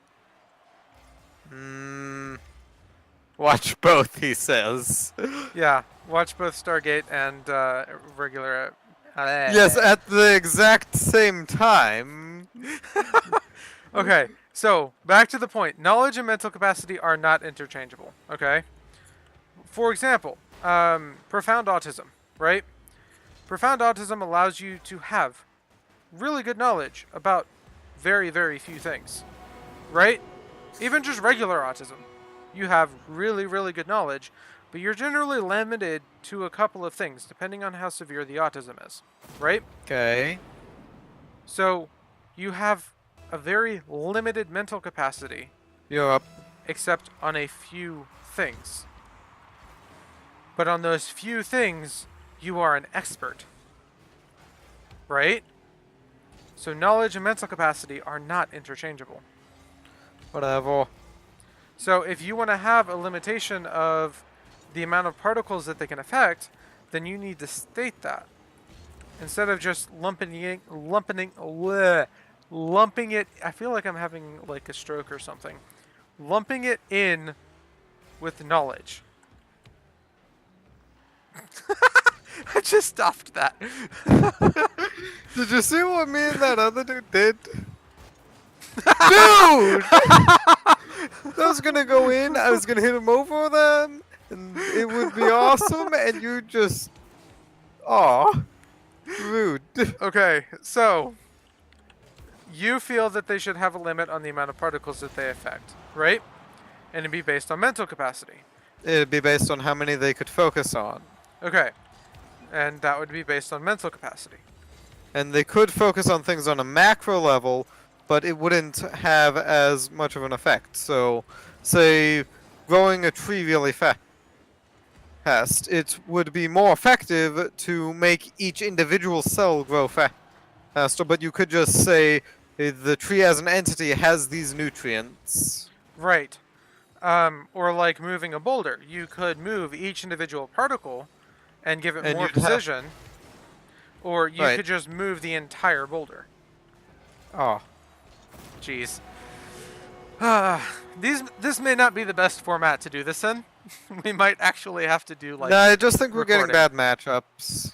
Watch both, he says. Yeah, watch both Stargate and regular. Yes, at the exact same time. Okay, so back to the point. Knowledge and mental capacity are not interchangeable. Okay. For example, profound autism, right? Profound autism allows you to have really good knowledge about very, very few things, right? Even just regular autism, you have really, really good knowledge, but you're generally limited to a couple of things depending on how severe the autism is, right? Okay. So you have a very limited mental capacity, You're up. except on a few things. But on those few things, you are an expert, right? So knowledge and mental capacity are not interchangeable. Whatever. So if you want to have a limitation of the amount of particles that they can affect, then you need to state that. Instead of just lumping it, I feel like I'm having like a stroke or something. Lumping it in with knowledge. I just stopped that. Did you see what me and that other dude did? Dude! I was gonna go in, I was gonna hit him over them, and it would be awesome, and you just... Aw. Rude. Okay, so you feel that they should have a limit on the amount of particles that they affect, right? And it'd be based on mental capacity. It'd be based on how many they could focus on. Okay. And that would be based on mental capacity. And they could focus on things on a macro level, but it wouldn't have as much of an effect. So, say, growing a tree really fast, it would be more effective to make each individual cell grow faster, but you could just say the tree as an entity has these nutrients. Right. Or like moving a boulder. You could move each individual particle and give it And more you'd have position, or you right. could just move the entire boulder. Oh, Jeez. This may not be the best format to do this in. We might actually have to do no, like I just think we're getting recording. bad matchups.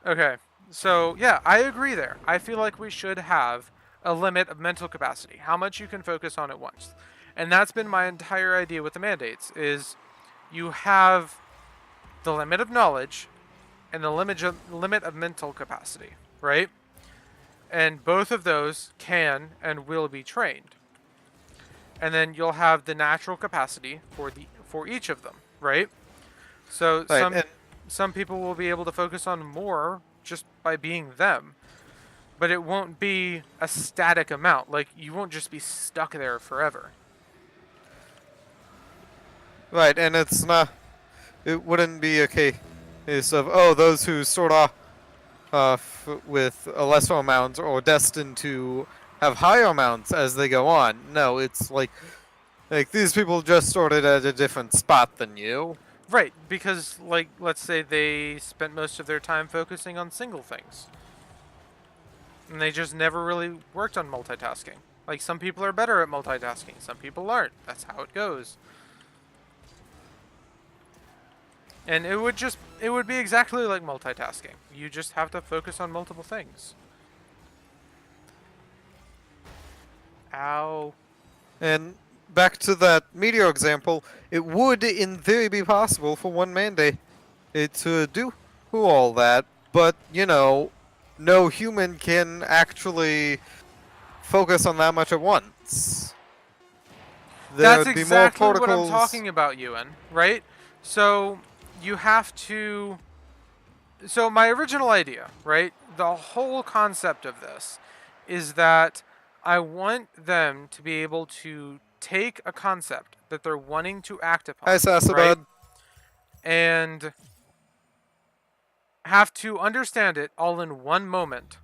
Okay. So, yeah, I agree there. I feel like we should have a limit of mental capacity, how much you can focus on at once. And that's been my entire idea with the mandates is you have the limit of knowledge and the limit of mental capacity, right? And both of those can and will be trained. And then you'll have the natural capacity for each of them, right? So Right, and some people will be able to focus on more just by being them, but it won't be a static amount. Like you won't just be stuck there forever. right, and it's not. It wouldn't be a case of those who sort off with a lesser amount or destined to have higher amounts as they go on. No, it's like these people just started at a different spot than you. Right, because like let's say they spent most of their time focusing on single things. And they just never really worked on multitasking. Like some people are better at multitasking, some people aren't. That's how it goes. And it would be exactly like multitasking. You just have to focus on multiple things. Ow. And back to that meteor example, it would in theory be possible for one mandate to do all that, but no human can actually focus on that much at once. There That's would be more exactly what I'm particles. talking about, Ewan, right? So you have to. So my original idea, right? The whole concept of this is that I want them to be able to take a concept that they're wanting to act Hi, upon, right? Sasabud. And have to understand it all in one moment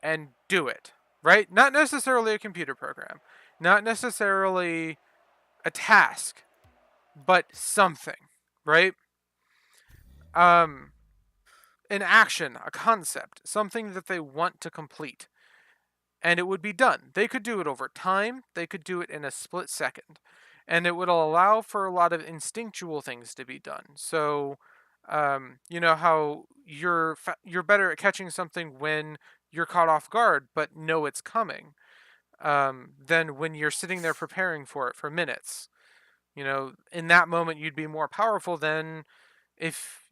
and do it, right? Not necessarily a computer program, not necessarily a task, but something, right? Um, an action, a concept, something that they want to complete. And it would be done. They could do it over time, they could do it in a split second. And it would allow for a lot of instinctual things to be done. So, you know how you're better at catching something when you're caught off guard, but know it's coming, than when you're sitting there preparing for it for minutes. You know, in that moment, you'd be more powerful than if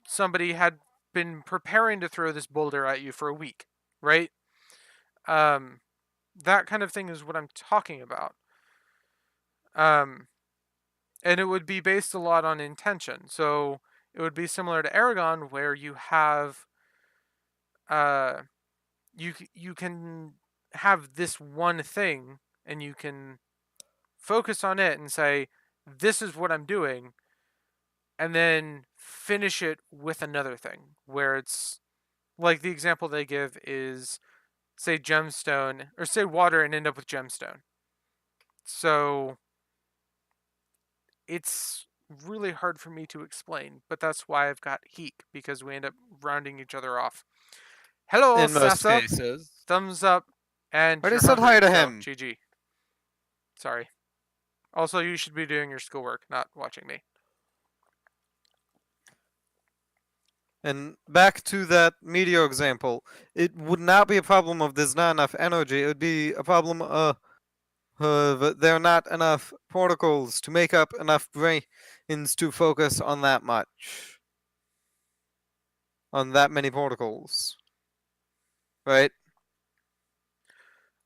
somebody had been preparing to throw this boulder at you for a week, right? Um, that kind of thing is what I'm talking about. Um, and it would be based a lot on intention. So it would be similar to Aragon, where you have uh, you can have this one thing, and you can focus on it and say, "This is what I'm doing," and then finish it with another thing. Where it's like the example they give is say gemstone or say water and end up with gemstone. So it's really hard for me to explain, but that's why I've got Heek, because we end up rounding each other off. Hello, In most Sessa. cases. Thumbs up, and Already you're said hi hungry, to so him. GG. Sorry. Also, you should be doing your schoolwork, not watching me. And back to that meteor example, it would not be a problem of there's not enough energy. It would be a problem of there are not enough particles to make up enough brains to focus on that much, on that many particles, right?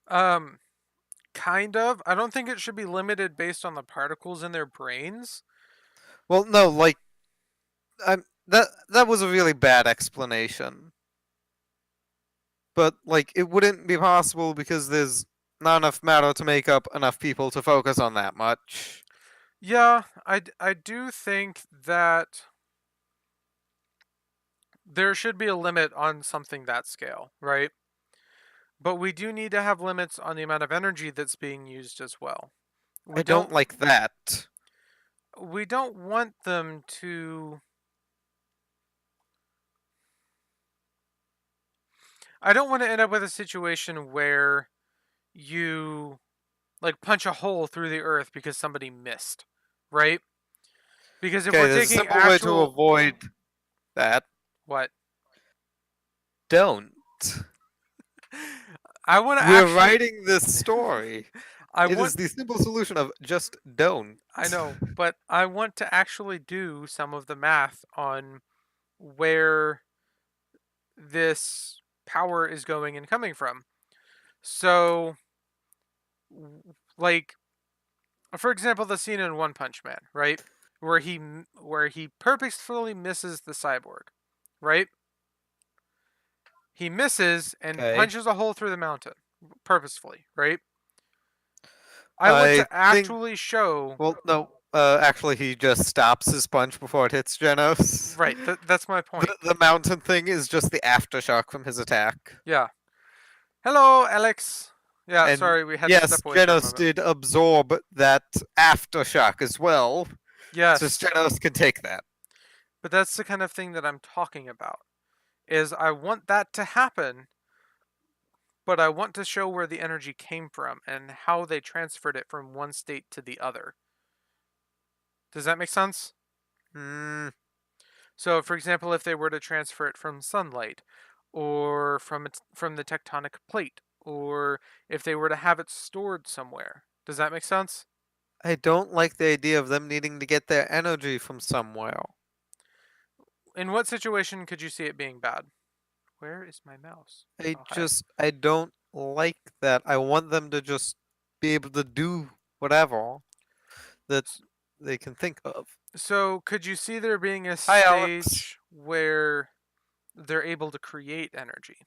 Um, kind of. I don't think it should be limited based on the particles in their brains. Well, no, like that was a really bad explanation. But like it wouldn't be possible because there's not enough matter to make up enough people to focus on that much. Yeah, I do think that there should be a limit on something that scale, right? But we do need to have limits on the amount of energy that's being used as well. We I don't don't like that. we don't want them to I don't want to end up with a situation where you like punch a hole through the earth because somebody missed, right? Because if Okay, we're there's a taking simple way to actual avoid that. what? Don't. I want to We're actually writing this story. I It want is the simple solution of just don't. I know, but I want to actually do some of the math on where this power is going and coming from. So, like, for example, the scene in One Punch Man, right, where he purposefully misses the cyborg, right? He misses and Okay. punches a hole through the mountain purposefully, right? I want I to think. actually show. Well, no. Actually, he just stops his punch before it hits Genos. Right, that's my point. The mountain thing is just the aftershock from his attack. Yeah. Hello, Alex. Yeah, And sorry, we had to yes, step away for a Genos moment. did absorb that aftershock as well. So Yes, Genos can take that. but that's the kind of thing that I'm talking about. Is I want that to happen, but I want to show where the energy came from and how they transferred it from one state to the other. Does that make sense? Hmm. So, for example, if they were to transfer it from sunlight, or from the tectonic plate, or if they were to have it stored somewhere. Does that make sense? I don't like the idea of them needing to get their energy from somewhere. In what situation could you see it being bad? Where is my mouse? Oh, hi. I don't like that. I want them to just be able to do whatever that they can think of. So, could you see there being a Hi, Alex. stage where they're able to create energy?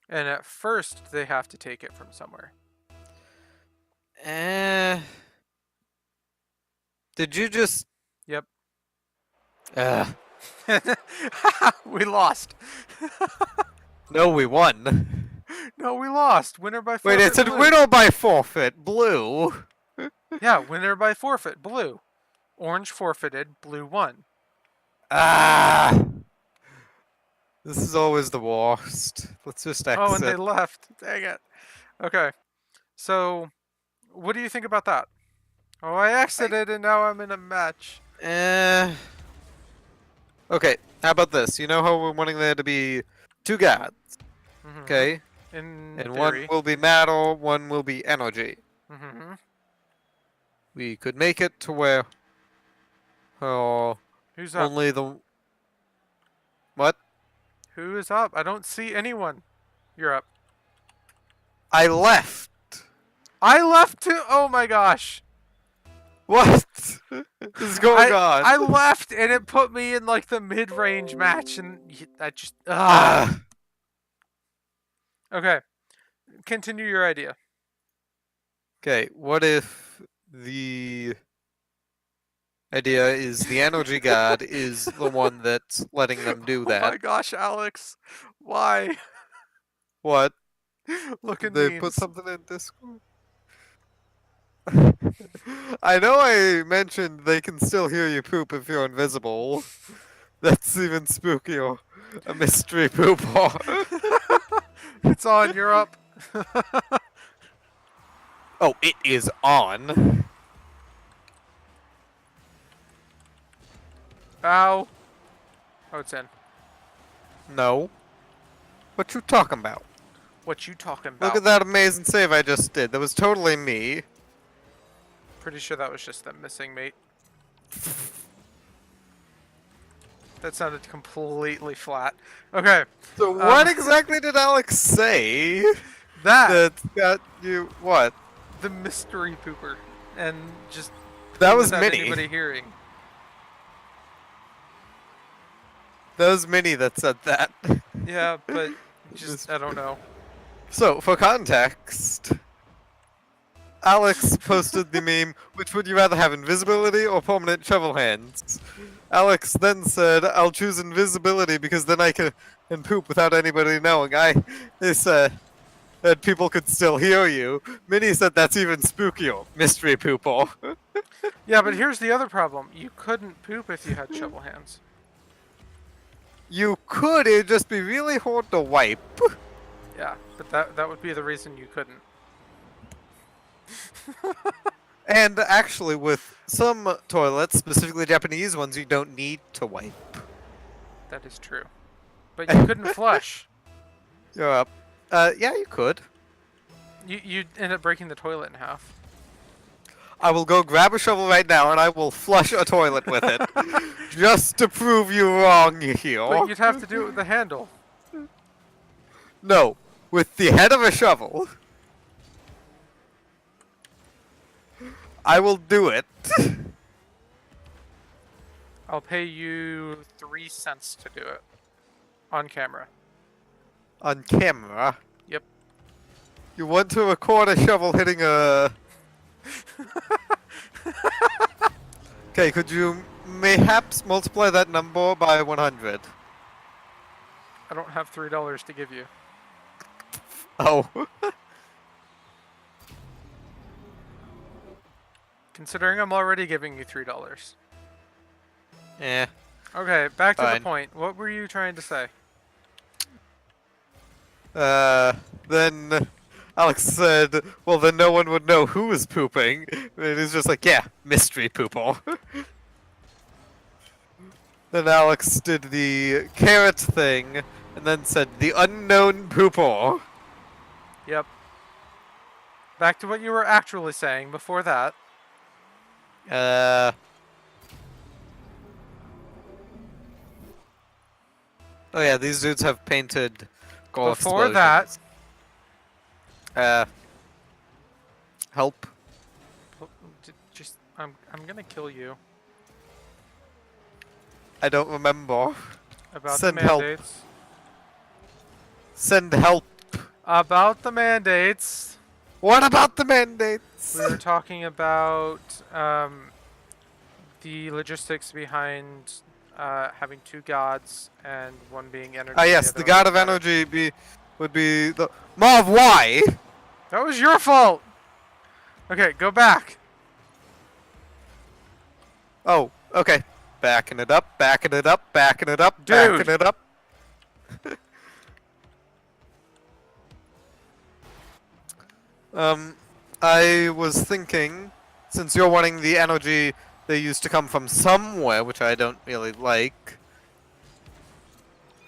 And at first, they have to take it from somewhere. Eh. Did you just? Yep. Uh, We lost. no, we won. No, we lost. Winner by Wait, forfeit. it said Blue. winner by forfeit. Blue. Yeah, winner by forfeit. Blue. Orange forfeited. Blue won. Ah. This is always the worst. Let's just exit. Oh, and they left. Dang it. Okay. So, what do you think about that? Oh, I exited and now I'm in a match. Okay, how about this? You know how we're wanting there to be two gods, okay? In And one theory. will be matter, one will be energy. We could make it to where Who's up? only the... What? Who is up? I don't see anyone. You're up. I left! I left too. Oh my gosh. What is going on? I left and it put me in like the mid-range match and I just Ah. Okay. Continue your idea. Okay, what if the idea is the energy god is the one that's letting them do that? Oh my gosh, Alex. Why? What? Look at They memes. put something in Discord? I know I mentioned they can still hear you poop if you're invisible. That's even spookier. A mystery pooper. It's on, you're up. Oh, it is on. Ow. Oh, it's in. No. What you talking about? What you talking about? Look at that amazing save I just did. That was totally me. Pretty sure that was just them missing mate. That sounded completely flat. Okay. So what exactly did Alex say? That Got you what? the mystery pooper, and just That was without Minnie. anybody hearing. That was Minnie that said that. Yeah, but just I don't know. So for context, Alex posted the meme, which would you rather have, invisibility or permanent shovel hands? Alex then said, I'll choose invisibility because then I can poop without anybody knowing. I said, and people could still hear you. Minnie said that's even spookier. Mystery poople. Yeah, but here's the other problem. You couldn't poop if you had shovel hands. You could, it'd just be really hard to wipe. Yeah, but that would be the reason you couldn't. And actually, with some toilets, specifically Japanese ones, you don't need to wipe. That is true. But you couldn't flush. You're up. Yeah, you could. You'd end up breaking the toilet in half. I will go grab a shovel right now and I will flush a toilet with it. Just to prove you wrong here. But you'd have to do it with the handle. No, with the head of a shovel. I will do it. I'll pay you 3 cents to do it. On camera. On camera? Yep. You want to record a shovel hitting a... Okay, could you mayhaps multiply that number by 100? I don't have $3 to give you. Oh. Considering I'm already giving you $3. Yeah. Okay, back to Fine. the point. What were you trying to say? Then Alex said, well, then no one would know who was pooping. And he's just like, yeah, mystery poople. Then Alex did the carrot thing, and then said, the unknown poople. Yep. Back to what you were actually saying before that. Oh yeah, these dudes have painted gold Before that, explosions. Help. just I'm gonna kill you. I don't remember. About Send the help. mandates. Send help. About the mandates. What about the mandates? We were talking about the logistics behind having 2 gods and one being energy. Ah yes, other the one god of matter. energy would be the Marv. Why? That was your fault. Okay, go back. Oh, okay. Backing it up, backing it up, backing it up, Dude. backing it up. I was thinking, since you're wanting the energy they used to come from somewhere, which I don't really like,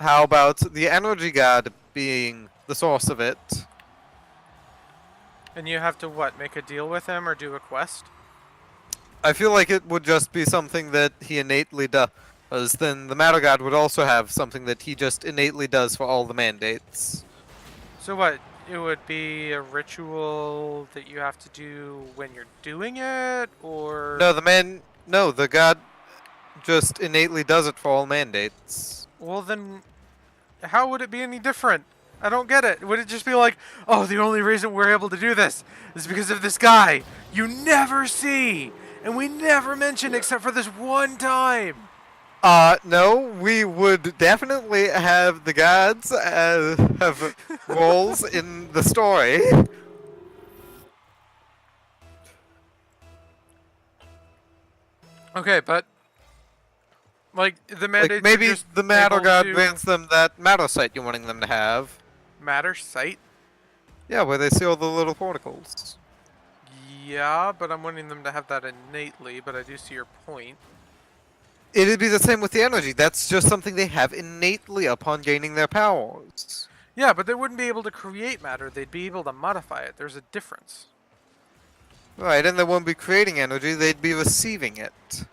how about the energy god being the source of it? And you have to what? Make a deal with him or do a quest? I feel like it would just be something that he innately does. Then the Matter God would also have something that he just innately does for all the mandates. So what? It would be a ritual that you have to do when you're doing it, or No, the God just innately does it for all mandates. well then, how would it be any different? I don't get it. Would it just be like, oh, the only reason we're able to do this is because of this guy you never see and we never mention except for this one time? No, we would definitely have the gods have roles in the story. Okay, but like the mandates Like maybe are just the Matter able God to grants them that Matter site you're wanting them to have. matter site. Yeah, where they see all the little particles. Yeah, but I'm wanting them to have that innately. But I do see your point. It'd be the same with the energy. That's just something they have innately upon gaining their powers. Yeah, but they wouldn't be able to create matter. They'd be able to modify it. There's a difference. Right, and they won't be creating energy, they'd be receiving it.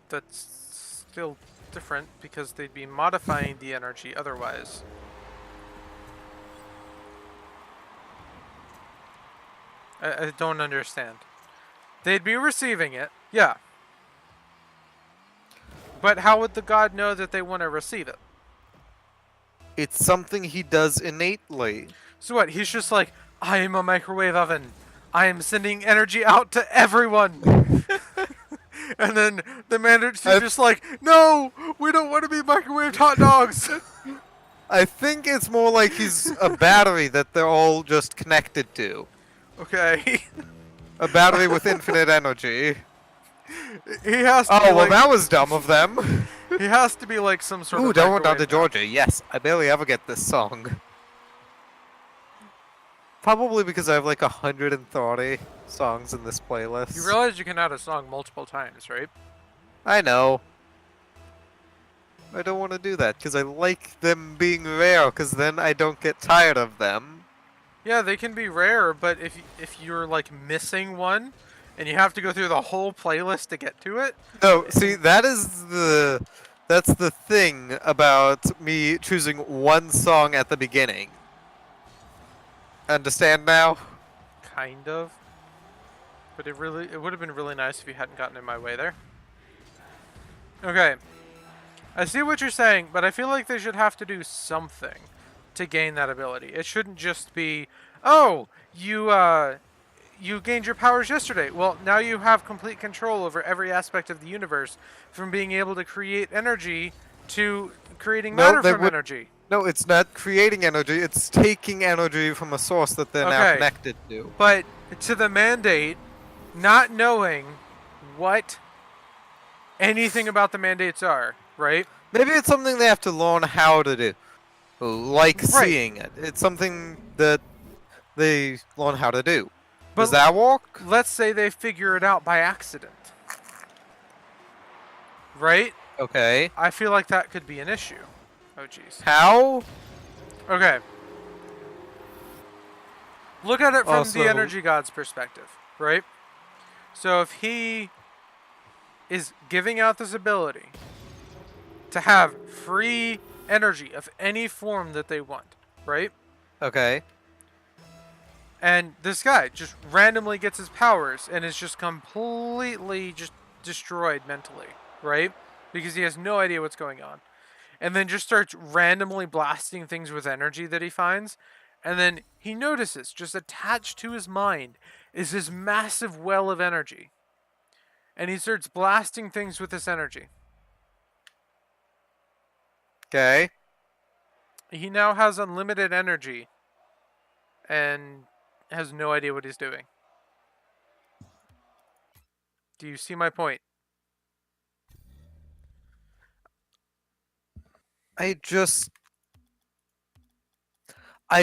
That's still different because they'd be modifying the energy otherwise. I don't understand. They'd be receiving it, yeah. But how would the god know that they want to receive it? It's something he does innately. So what, he's just like, I am a microwave oven. I am sending energy out to everyone. And then the mandates are just like, no, we don't want to be microwaved hot dogs. I think it's more like he's a battery that they're all just connected to. Okay. A battery with infinite energy. He has to be Oh, well, like that was dumb of them. he has to be like some sort Ooh, of Don't Run Down microwave to now. Georgia. Yes, I barely ever get this song. Probably because I have like 130 songs in this playlist. You realize you can add a song multiple times, right? I know. I don't want to do that because I like them being rare because then I don't get tired of them. Yeah, they can be rare, but if you're like missing one, and you have to go through the whole playlist to get to it. No, see, that's the thing about me choosing one song at the beginning. Understand now? Kind of. But it would have been really nice if you hadn't gotten in my way there. Okay. I see what you're saying, but I feel like they should have to do something to gain that ability. It shouldn't just be, oh, you gained your powers yesterday. Well, now you have complete control over every aspect of the universe, from being able to create energy to creating matter from energy. No, it's not creating energy, it's taking energy from a source that they're now Okay. connected to. But to the mandate, not knowing what anything about the mandates are, right? Maybe it's something they have to learn how to do. Like Right. seeing it. It's something that they learn how to do. But Does that work? let's say they figure it out by accident. Right? Okay. I feel like that could be an issue. Oh, jeez. How? Okay. Look at it from Also- the energy god's perspective, right? So if he is giving out this ability to have free energy of any form that they want, right? Okay. And this guy just randomly gets his powers and is just completely just destroyed mentally, right? Because he has no idea what's going on. And then just starts randomly blasting things with energy that he finds. And then he notices, just attached to his mind, is this massive well of energy. And he starts blasting things with this energy. Okay. He now has unlimited energy and has no idea what he's doing. Do you see my point? I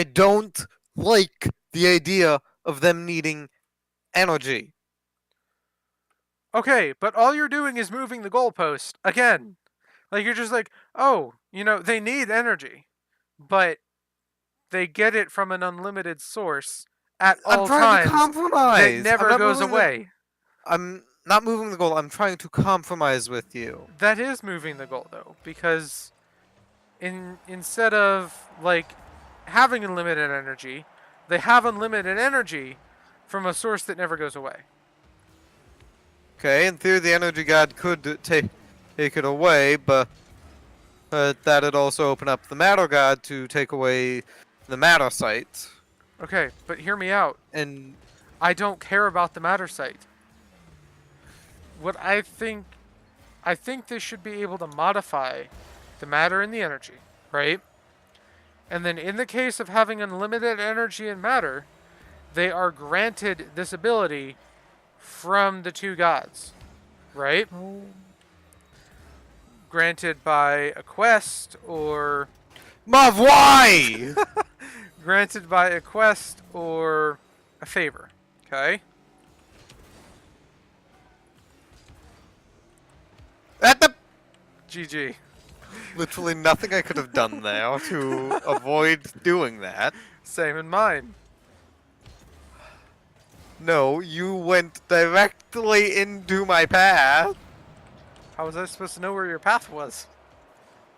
don't like the idea of them needing energy. Okay, but all you're doing is moving the goalpost again. Like, you're just like, oh, they need energy, but they get it from an unlimited source at all I'm trying times. to compromise. That never goes away. I'm not moving the goal. I'm trying to compromise with you. That is moving the goal, though, because instead of like having unlimited energy, they have unlimited energy from a source that never goes away. Okay, in theory, the energy god could take it away, but that'd also open up the matter god to take away the matter site. Okay, but hear me out. And I don't care about the matter site. What I think they should be able to modify the matter and the energy, right? And then in the case of having unlimited energy and matter, they are granted this ability from the two gods, right? Granted by a quest or Mav, why? granted by a quest or a favor, okay? At the GG. literally nothing I could have done there to avoid doing that. Same in mine. No, you went directly into my path. How was I supposed to know where your path was?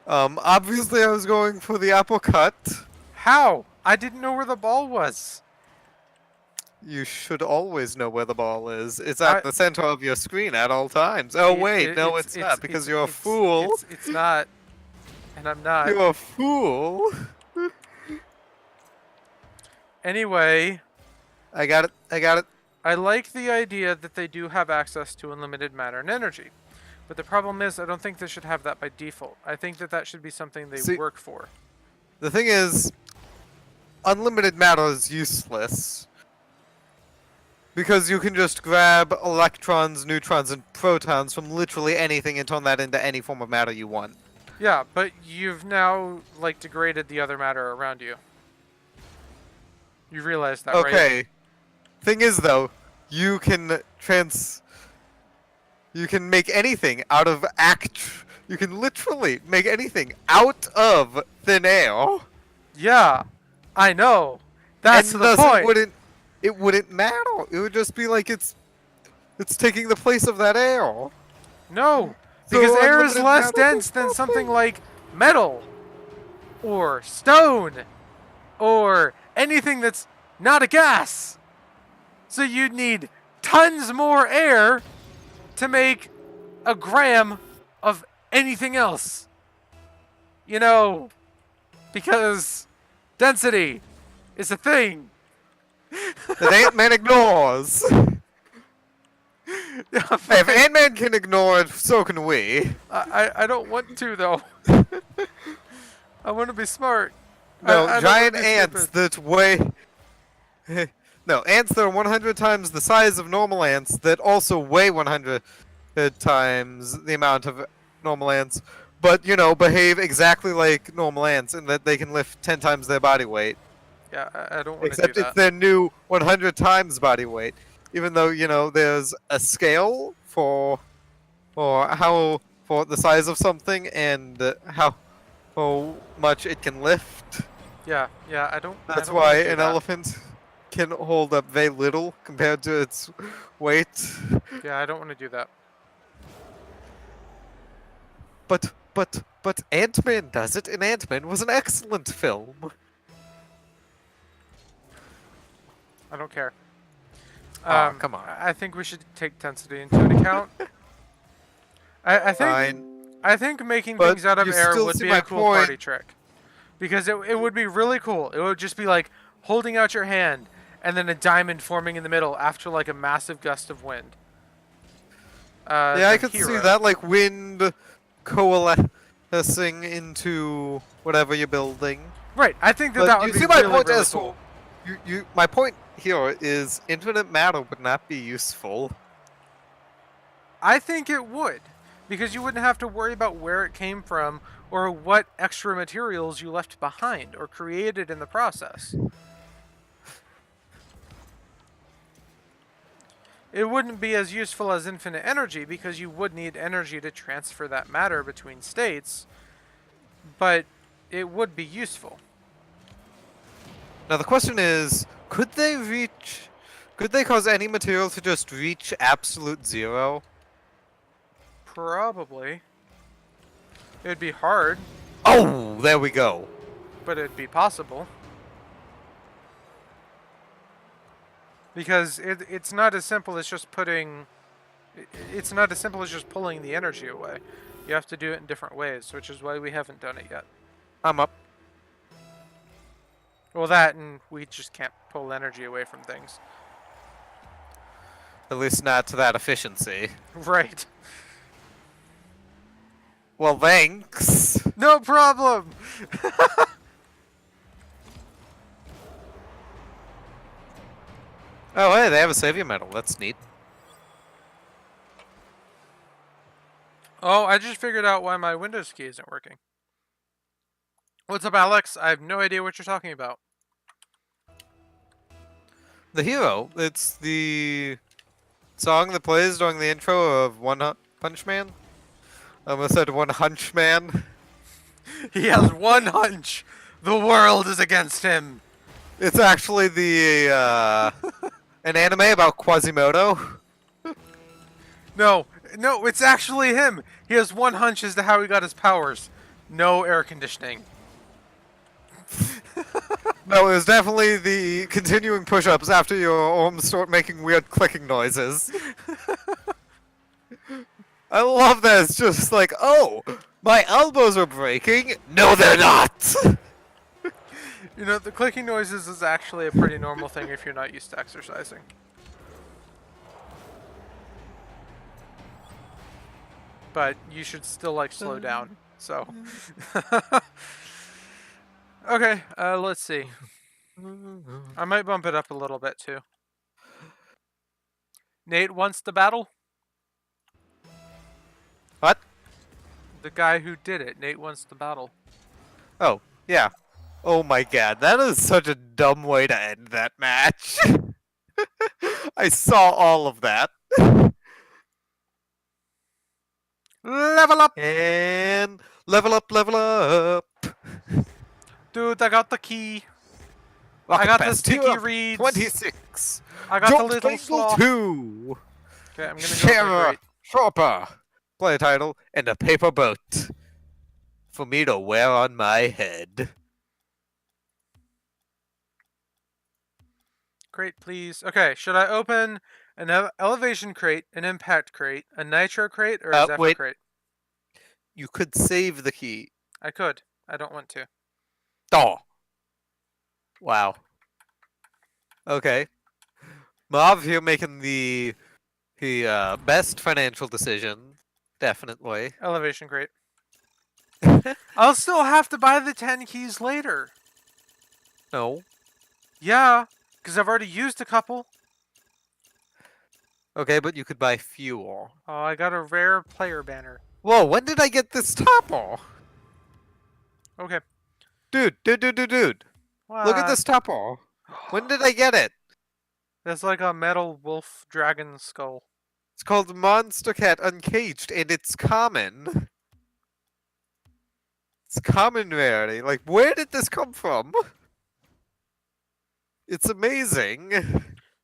Obviously I was going for the uppercut. How? I didn't know where the ball was. You should always know where the ball is. It's at the center of your screen at all times. Oh wait, no it's not, because you're a fool. It's not. And I'm not. You're a fool. Anyway, I got it. I like the idea that they do have access to unlimited matter and energy. But the problem is, I don't think they should have that by default. I think that should be something they See- work for. The thing is, unlimited matter is useless. Because you can just grab electrons, neutrons, and protons from literally anything and turn that into any form of matter you want. Yeah, but you've now, like, degraded the other matter around you. You realize that, right? Okay. Thing is, though, you can You can make anything out of You can literally make anything out of thin air. Yeah, I know. That's And the thus point. it wouldn't matter. It would just be like it's taking the place of that air. No, So because air is unlimited less matter dense does than something nothing. like metal or stone or anything that's not a gas. So you'd need tons more air to make a gram of anything else. You know, because density is a thing. That Ant-Man ignores. If Ant-Man can ignore it, so can we. I don't want to, though. I want to be smart. No, I don't want giant to be ants stupid. that weigh... No, ants that are 100 times the size of normal ants that also weigh 100 times the amount of normal ants, but, you know, behave exactly like normal ants in that they can lift 10 times their body weight. Yeah, I don't want to do Except it's that. their new 100 times body weight. Even though, you know, there's a scale for the size of something and how much it can lift. Yeah, I That's don't want why to do an that. elephant can hold up very little compared to its weight. Yeah, I don't want to do that. But Ant-Man does it, and Ant-Man was an excellent film. I don't care. Aw, come on. I think we should take density into account. Fine. I think making But things out of you air still would see be my a cool party point. trick. Because it would be really cool. It would just be like holding out your hand and then a diamond forming in the middle after like a massive gust of wind. Yeah, I The could see hero. that, like wind coalescing into whatever you're building. Right, I think that But that you would be see my really, point really as cool. to my point here is infinite matter would not be useful. I think it would, because you wouldn't have to worry about where it came from or what extra materials you left behind or created in the process. It wouldn't be as useful as infinite energy because you would need energy to transfer that matter between states, but it would be useful. Now the question is, could they cause any material to just reach absolute zero? Probably. It'd be hard, Oh, there we go. but it'd be possible. Because it's not as simple as just it's not as simple as just pulling the energy away. You have to do it in different ways, which is why we haven't done it yet. I'm up. Well, that and we just can't pull energy away from things. At least not to that efficiency. Right. Well, thanks. No problem! Oh, hey, they have a savior medal. That's neat. Oh, I just figured out why my Windows key isn't working. What's up, Alex? I have no idea what you're talking about. The hero. It's the song that plays during the intro of One Punch Man. I almost said One Hunch Man. He has one hunch. The world is against him. It's actually the an anime about Quasimodo. No, it's actually him. He has one hunch as to how he got his powers. No air conditioning. No, it was definitely the continuing push-ups after your arms start making weird clicking noises. I love that. It's just like, oh, my elbows are breaking. No, they're not. You know, the clicking noises is actually a pretty normal thing if you're not used to exercising. But you should still, like, slow down, so. Okay, let's see. I might bump it up a little bit too. Nate wants to battle? What? The guy who did it. Nate wants to battle. Oh, yeah. Oh my god, that is such a dumb way to end that match. I saw all of that. Level up! And level up, level up. Dude, I got the key. Rocket I got the Pass sticky 2 up, reeds. 26. I got the Jolt little Bangle sloth. 2. Okay, I'm gonna go with my Shara great. Sharper. Play title and a paper boat. For me to wear on my head. Crate, please. Okay, should I open an elevation crate, an impact crate, a nitro crate, or a zephyr Wait. crate? You could save the key. I could. I don't want to. Oh. Wow. Okay. Mav here making the best financial decision. Definitely. Elevation crate. I'll still have to buy the 10 keys later. No. Yeah, because I've already used a couple. Okay, but you could buy fuel. Oh, I got a rare player banner. Whoa, when did I get this topple? Okay. Dude. Look at this topple. When did I get it? That's like a metal wolf dragon skull. It's called Monster Cat Uncaged, and it's common. It's common rarity. Like, where did this come from? It's amazing.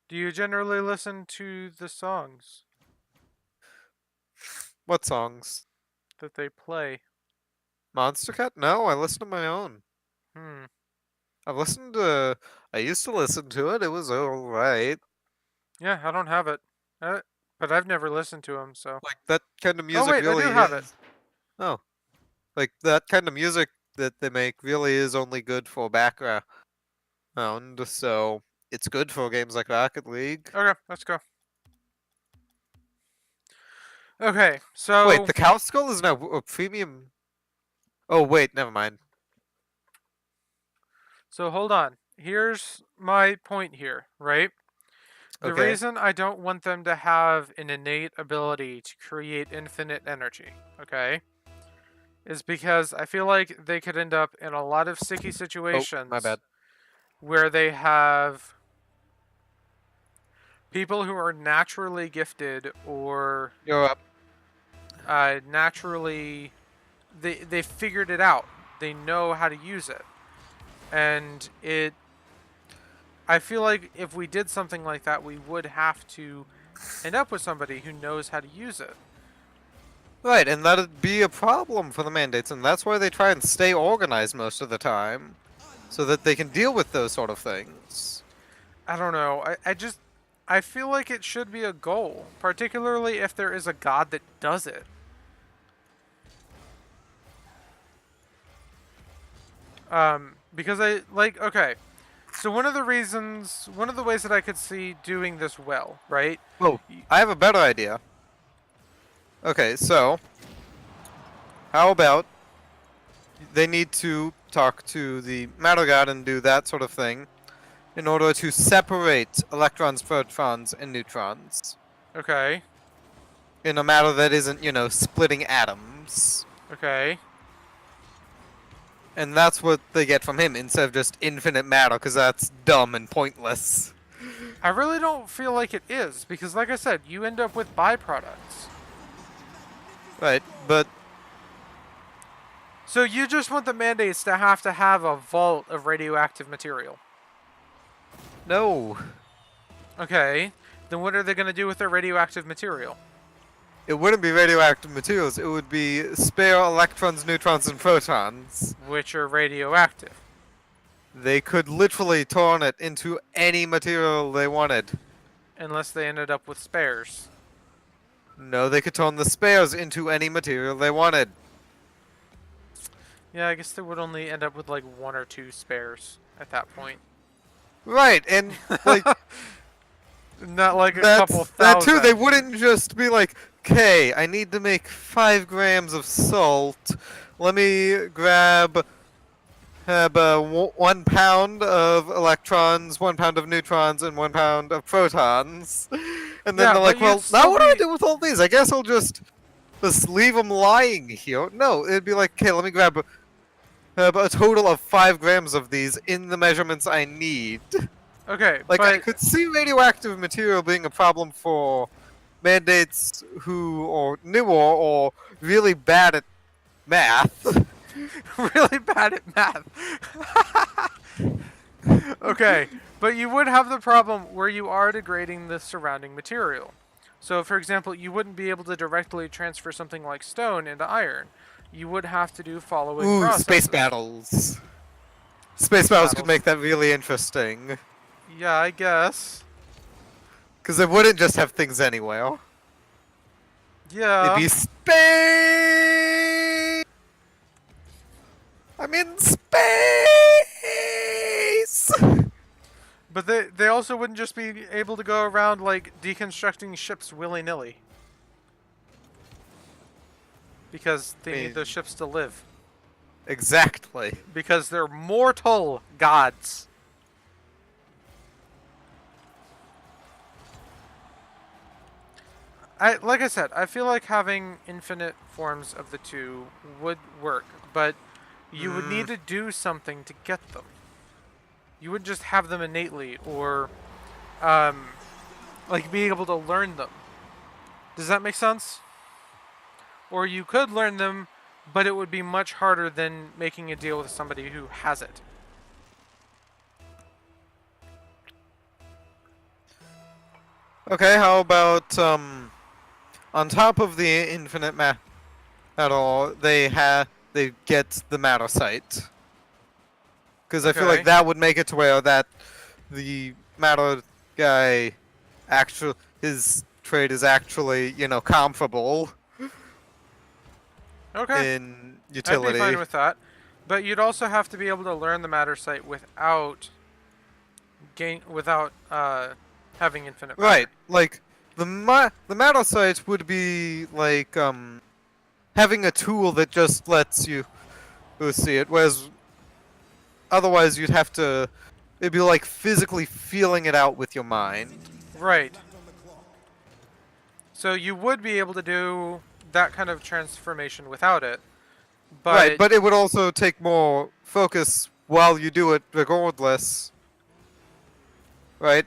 Do you generally listen to the songs What songs? that they play? Monster Cat? No, I listen to my own. Hmm. I used to listen to it. It was alright. Yeah, I don't have it. But I've never listened to them, so. Like, that kind of music Oh, wait, really I do have it. is. Oh. Like, that kind of music that they make really is only good for background. So, it's good for games like Rocket League. Okay, let's go. Okay, so. Wait, the Cow Skull is now a premium. Oh, wait, never mind. So hold on. Here's my point here, right? The Okay. reason I don't want them to have an innate ability to create infinite energy, okay, is because I feel like they could end up in a lot of sticky situations Oh, my bad. where they have people who are naturally gifted or You're up. naturally they figured it out. They know how to use it. And I feel like if we did something like that, we would have to end up with somebody who knows how to use it. Right, and that'd be a problem for the mandates, and that's why they try and stay organized most of the time. So that they can deal with those sort of things. I don't know. I feel like it should be a goal, particularly if there is a god that does it. Because okay. So one of the ways that I could see doing this well, right? Oh, I have a better idea. Okay, so how about they need to talk to the Matter God and do that sort of thing in order to separate electrons, protons, and neutrons Okay. in a matter that isn't, splitting atoms. Okay. And that's what they get from him instead of just infinite matter, because that's dumb and pointless. I really don't feel like it is, because like I said, you end up with byproducts. Right, but So you just want the mandates to have a vault of radioactive material. no. Okay. Then what are they going to do with their radioactive material? It wouldn't be radioactive materials, it would be spare electrons, neutrons, and protons. Which are radioactive. They could literally turn it into any material they wanted. Unless they ended up with spares. No, they could turn the spares into any material they wanted. Yeah, I guess they would only end up with like 1 or 2 spares at that point. Right, and like Not like a couple thousand. that too, they wouldn't just be like, okay, I need to make 5 grams of salt. Let me grab 1 pound of electrons, 1 pound of neutrons, and 1 pound of protons. And then Yeah, they're but like, you'd well, now still what do I be... do with all these? I guess I'll just leave them lying here. No, it'd be like, okay, let me grab a total of 5 grams of these in the measurements I need. Okay, Like, I but... could see radioactive material being a problem for mandates who are newer or really bad at math. really bad at math. Okay, but you would have the problem where you are degrading the surrounding material. So, for example, you wouldn't be able to directly transfer something like stone into iron. You would have to do following Ooh, space processes. battles. Space battles could make that really interesting. Yeah, I guess. Because they wouldn't just have things anywhere. It'd Yeah. be space! I'm in space! But they also wouldn't just be able to go around, like, deconstructing ships willy-nilly. Because they need those ships to live. Exactly. Because they're mortal gods. Like I said, I feel like having infinite forms of the two would work, but you would need to do something to get them. You wouldn't just have them innately, or like being able to learn them. Does that make sense? Or you could learn them, but it would be much harder than making a deal with somebody who has it. Okay, how about, on top of the infinite matter, they get the matter site. Because I feel like that would make it to where the matter guy his trade is actually, comparable. Okay. In utility. I'd be fine with that. But you'd also have to be able to learn the matter site without having infinite matter. Right. Like the matter site would be like having a tool that just lets you see it, whereas otherwise you'd have to it'd be like physically feeling it out with your mind. Right. So you would be able to do that kind of transformation without it. But right, but it would also take more focus while you do it regardless. Right?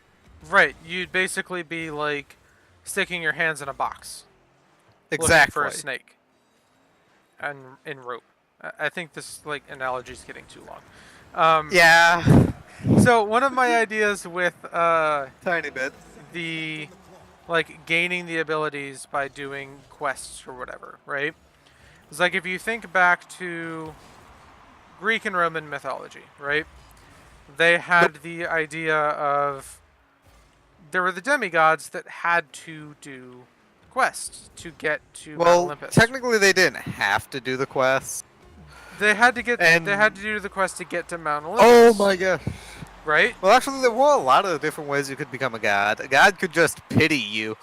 Right, you'd basically be like sticking your hands in a box. Exactly. Looking for a snake. And in rope. I think this analogy is getting too long. Yeah. So one of my ideas with tiny bit the gaining the abilities by doing quests or whatever, right? It's like if you think back to Greek and Roman mythology, right? They had the idea of there were the demigods that had to do quests to get to Mount Olympus. Technically they didn't have to do the quest. They had to do the quest to get to Mount Olympus. Oh my gosh. Right? Well, actually, there were a lot of different ways you could become a god. A god could just pity you,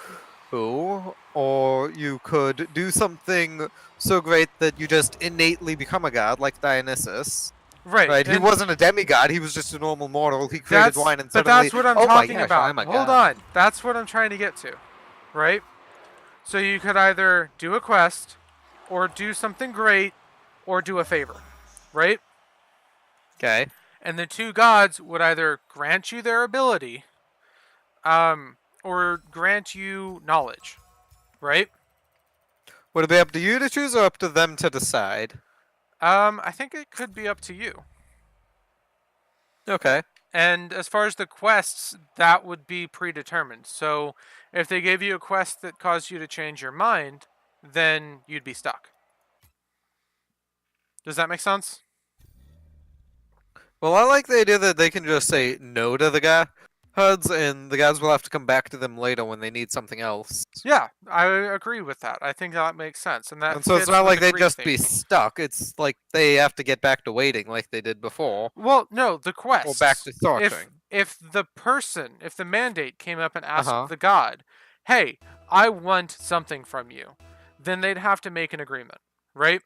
or you could do something so great that you just innately become a god, like Dionysus. Right. Right. He wasn't a demigod. He was just a normal mortal. He created wine and suddenly. But that's what I'm talking about. I'm a Hold god. on. That's what I'm trying to get to. Right? So you could either do a quest, or do something great, or do a favor. Right? Okay. And the two gods would either grant you their ability, or grant you knowledge. Right? Would it be up to you to choose or up to them to decide? I think it could be up to you. Okay. And as far as the quests, that would be predetermined. So if they gave you a quest that caused you to change your mind, then you'd be stuck. Does that make sense? Well, I like the idea that they can just say no to the gods, and the gods will have to come back to them later when they need something else. Yeah, I agree with that. I think that makes sense. And so it's not like they'd just be stuck. It's like they have to get back to waiting like they did before. Well, no, the quest. Or back to searching. If the mandate came up and asked the god, hey, I want something from you, then they'd have to make an agreement, right?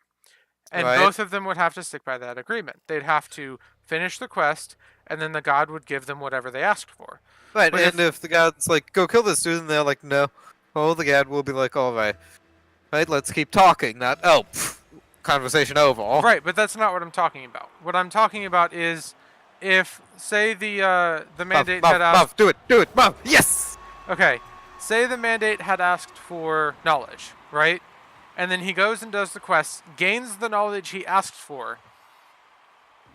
And Right. both of them would have to stick by that agreement. They'd have to finish the quest, and then the god would give them whatever they asked for. Right, But and if the god's like, go kill this dude, and they're like, no, oh, the god will be like, alright. Right, let's keep talking, not, oh, conversation over. Right, but that's not what I'm talking about. What I'm talking about is if, say, the mandate had asked... do it, Muv, yes! Okay, say the mandate had asked for knowledge, right? And then he goes and does the quest, gains the knowledge he asked for.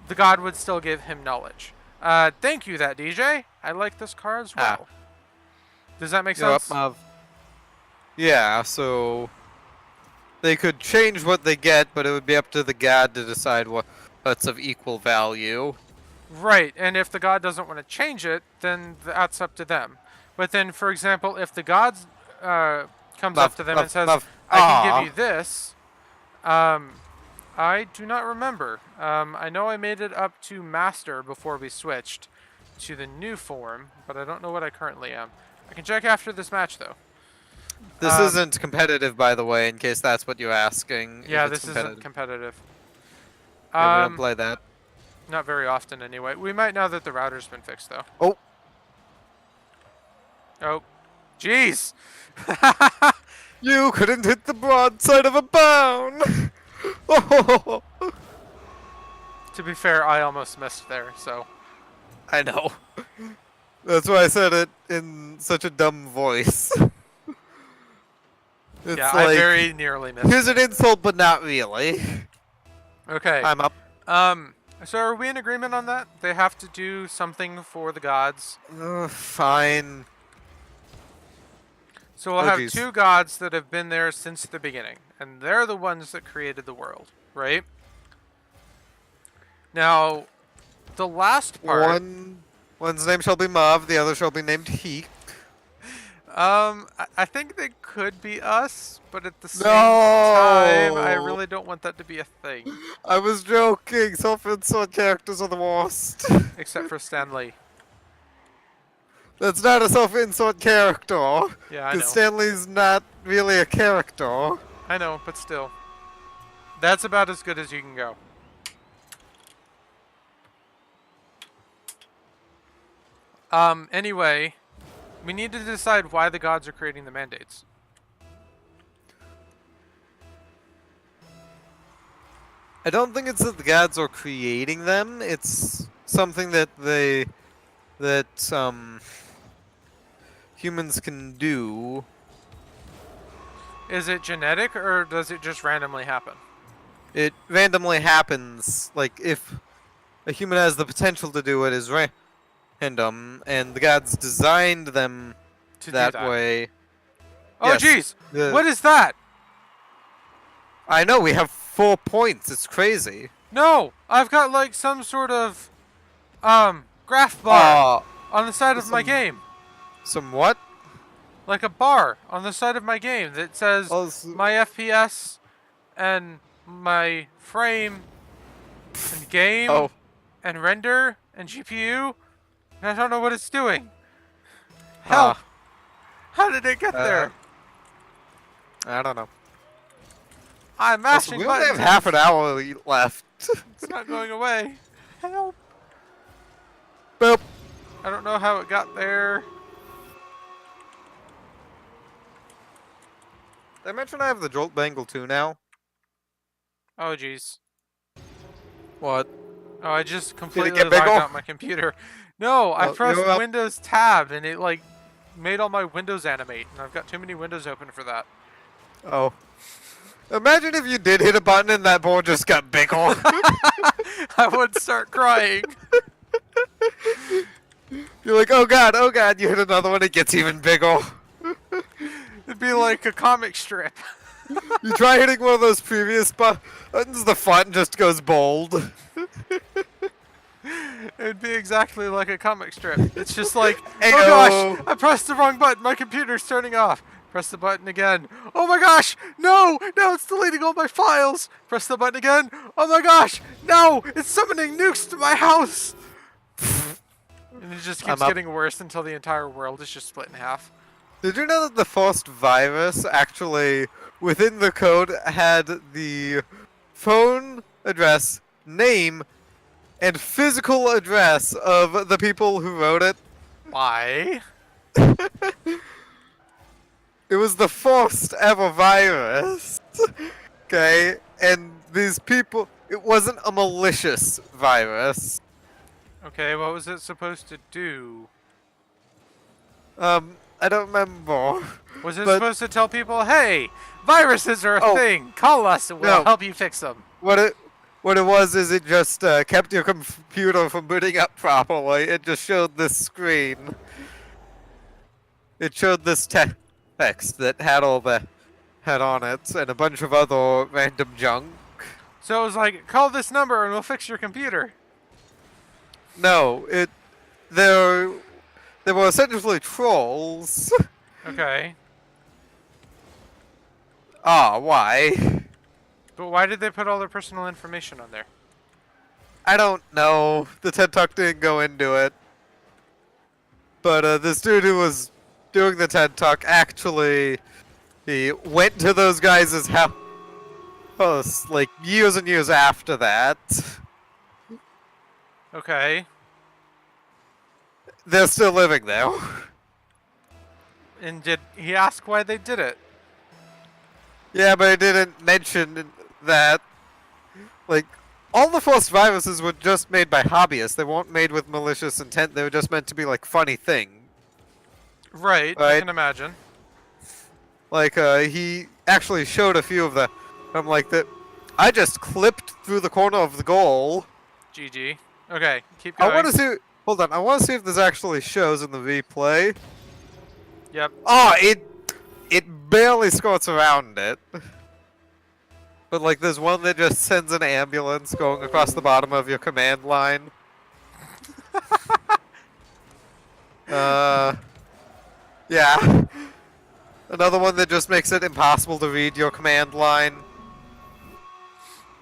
The god would still give him knowledge. Thank you, that DJ. I like this car as well. Does that make sense? Muv. Yeah, so they could change what they get, but it would be up to the god to decide what's of equal value. Right, and if the god doesn't want to change it, then that's up to them. But then, for example, if the god comes up to them and says, I can give you this, I do not remember. I know I made it up to Master before we switched to the new form, but I don't know what I currently am. I can check after this match, though. This isn't competitive, by the way, in case that's what you're asking. Yeah, this isn't competitive. Yeah, we don't play that. Not very often, anyway. We might now that the router's been fixed, though. Oh. Oh. Jeez! You couldn't hit the broadside of a bone! Oh. To be fair, I almost missed there, so... I know. That's why I said it in such a dumb voice. It's yeah, like, I very nearly missed. Here's an insult, but not really. Okay. I'm up. So are we in agreement on that? They have to do something for the gods. Fine. So we'll have two gods that have been there since the beginning, and they're the ones that created the world, right? Now, the last part... One's name shall be Mav, the other shall be named He. I think they could be us, but at the same time, I really don't want that to be a thing. I was joking. Self-insult characters are the worst. Except for Stanley. That's not a self-insult character. Yeah, I know. Because Stanley's not really a character. I know, but still. That's about as good as you can go. Anyway, we need to decide why the gods are creating the mandates. I don't think it's that the gods are creating them. It's something that humans can do. Is it genetic, or does it just randomly happen? It randomly happens. Like, if a human has the potential to do it, is random, and the gods designed them To that do that way. Oh, Yes. jeez! What is that? I know, we have 4 points. It's crazy. No! I've got, like, some sort of, graph bar on the side of my game. Some what? Like a bar on the side of my game that says my FPS and my frame and game and render and GPU. And I don't know what it's doing. Help! How did it get there? I don't know. I'm mashing we only buttons. have half an hour left. It's not going away. Help! Boop. I don't know how it got there. Did I mention I have the Jolt Bangle 2 now? Oh, jeez. What? Oh, I just completely get logged bigger? out my computer. No, I pressed you're up. Windows Tab and it like made all my windows animate, and I've got too many windows open for that. Oh. Imagine if you did hit a button and that board just got bigger. I would start crying. You're like, oh god, you hit another one, it gets even bigger. It'd be like a comic strip. You try hitting one of those previous buttons, the font just goes bold. It'd be exactly like a comic strip. It's just like, Ayo. oh gosh, I pressed the wrong button. My computer's turning off. Press the button again. Oh my gosh, no, now it's deleting all my files. Press the button again. Oh my gosh, no, it's summoning nukes to my house. And it just keeps getting worse until the entire world is just split in half. Did you know that the first virus actually, within the code, had the phone address, name, and physical address of the people who wrote it. Why? It was the first ever virus. Okay? And these people, it wasn't a malicious virus. Okay, what was it supposed to do? I don't remember. Was it But supposed to tell people, hey, viruses are a Oh, thing, call us and we'll no. help you fix them? what it was is it just kept your computer from booting up properly. It just showed this screen. It showed this text that had all the had on it and a bunch of other random junk. So it was like, call this number and we'll fix your computer. No, there were essentially trolls. Okay. Why? But why did they put all their personal information on there? I don't know. The TED Talk didn't go into it. But this dude who was doing the TED Talk actually he went to those guys' house like years and years after that. Okay. They're still living there. And did he ask why they did it? Yeah, but he didn't mention that. Like, all the first viruses were just made by hobbyists. They weren't made with malicious intent. They were just meant to be like funny things. Right, I can imagine. Like, he actually showed a few of the. I'm like that. I just clipped through the corner of the goal. GG. Okay, keep going. I want to see. Hold on. I want to see if this actually shows in the replay. Yep. Oh, it barely skirts around it. But like, there's one that just sends an ambulance going across the bottom of your command line. Yeah. Another one that just makes it impossible to read your command line.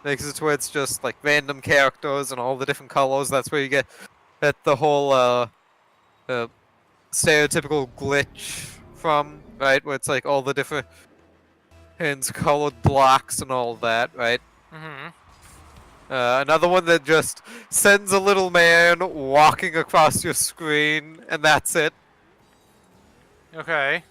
Makes it to where it's just like random characters and all the different colors. That's where you get the whole stereotypical glitch from, right? Where it's like all the different colored blocks and all that, right? Mm-hmm. Another one that just sends a little man walking across your screen, and that's it. Okay.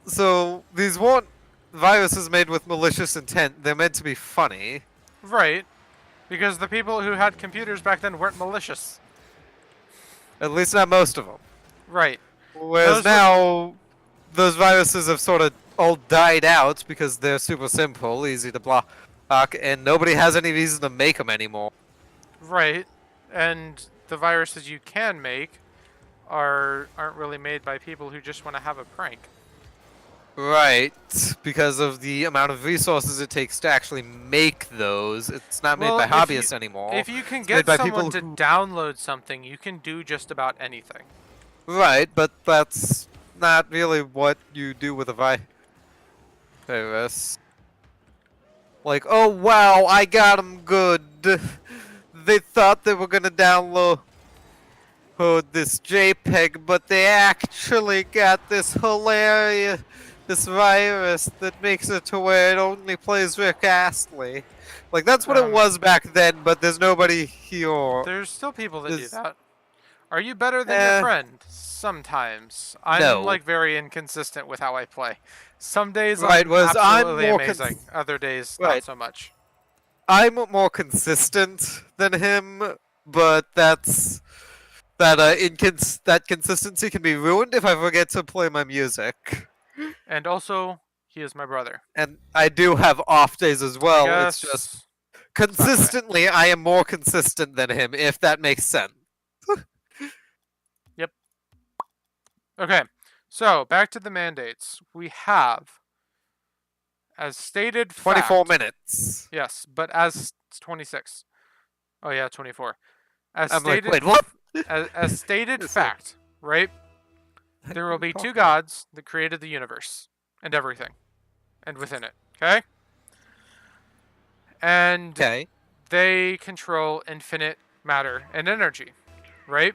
So these weren't viruses made with malicious intent. They're meant to be funny. Right. Because the people who had computers back then weren't malicious. At least not most of them. Right. Whereas now, those viruses have sort of all died out because they're super simple, easy to block, and nobody has any reason to make them anymore. Right. And the viruses you can make aren't really made by people who just want to have a prank. Right, because of the amount of resources it takes to actually make those. It's not made by hobbyists anymore. If you can It's get made by someone people to download something, you can do just about anything. Right, but that's not really what you do with a virus. Like, oh wow, I got them good. They thought they were gonna download this JPEG, but they actually got this hilarious virus that makes it to where it only plays Rick Astley. Like, that's what it was back then, but there's nobody here. There's still people that do that. Are you better than your friend? Sometimes. I'm like very inconsistent with how I play. Some days I'm absolutely amazing. Other days not so much. I'm more consistent than him, but that consistency can be ruined if I forget to play my music. And also, he is my brother. And I do have off days as well. It's just consistently I am more consistent than him, if that makes sense. Yep. Okay, so back to the mandates. We have, as stated, 24 minutes. Yes, but as 26. Oh yeah, 24. As I'm stated, like, wait, what? As stated fact, right? There will be two gods that created the universe and everything, and within it. Okay. And they control infinite matter and energy, right?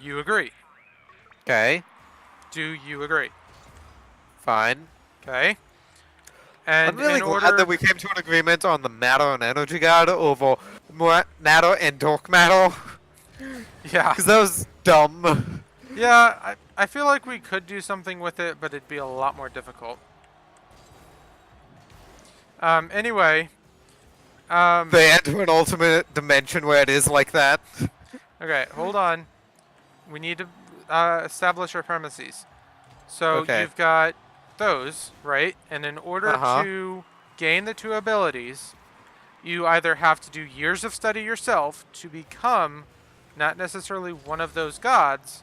You agree? Okay. Do you agree? Fine. Okay. I'm And really in glad that order, we came to an agreement on the matter and energy guard over matter and dark matter. yeah, Because that was dumb. yeah, I feel like we could do something with it, but it'd be a lot more difficult. Anyway, They enter an alternate dimension where it is like that. okay, hold on. We need to establish our premises. So Okay. you've got those, right? And in order Uh-huh. to gain the two abilities, you either have to do years of study yourself to become not necessarily one of those gods,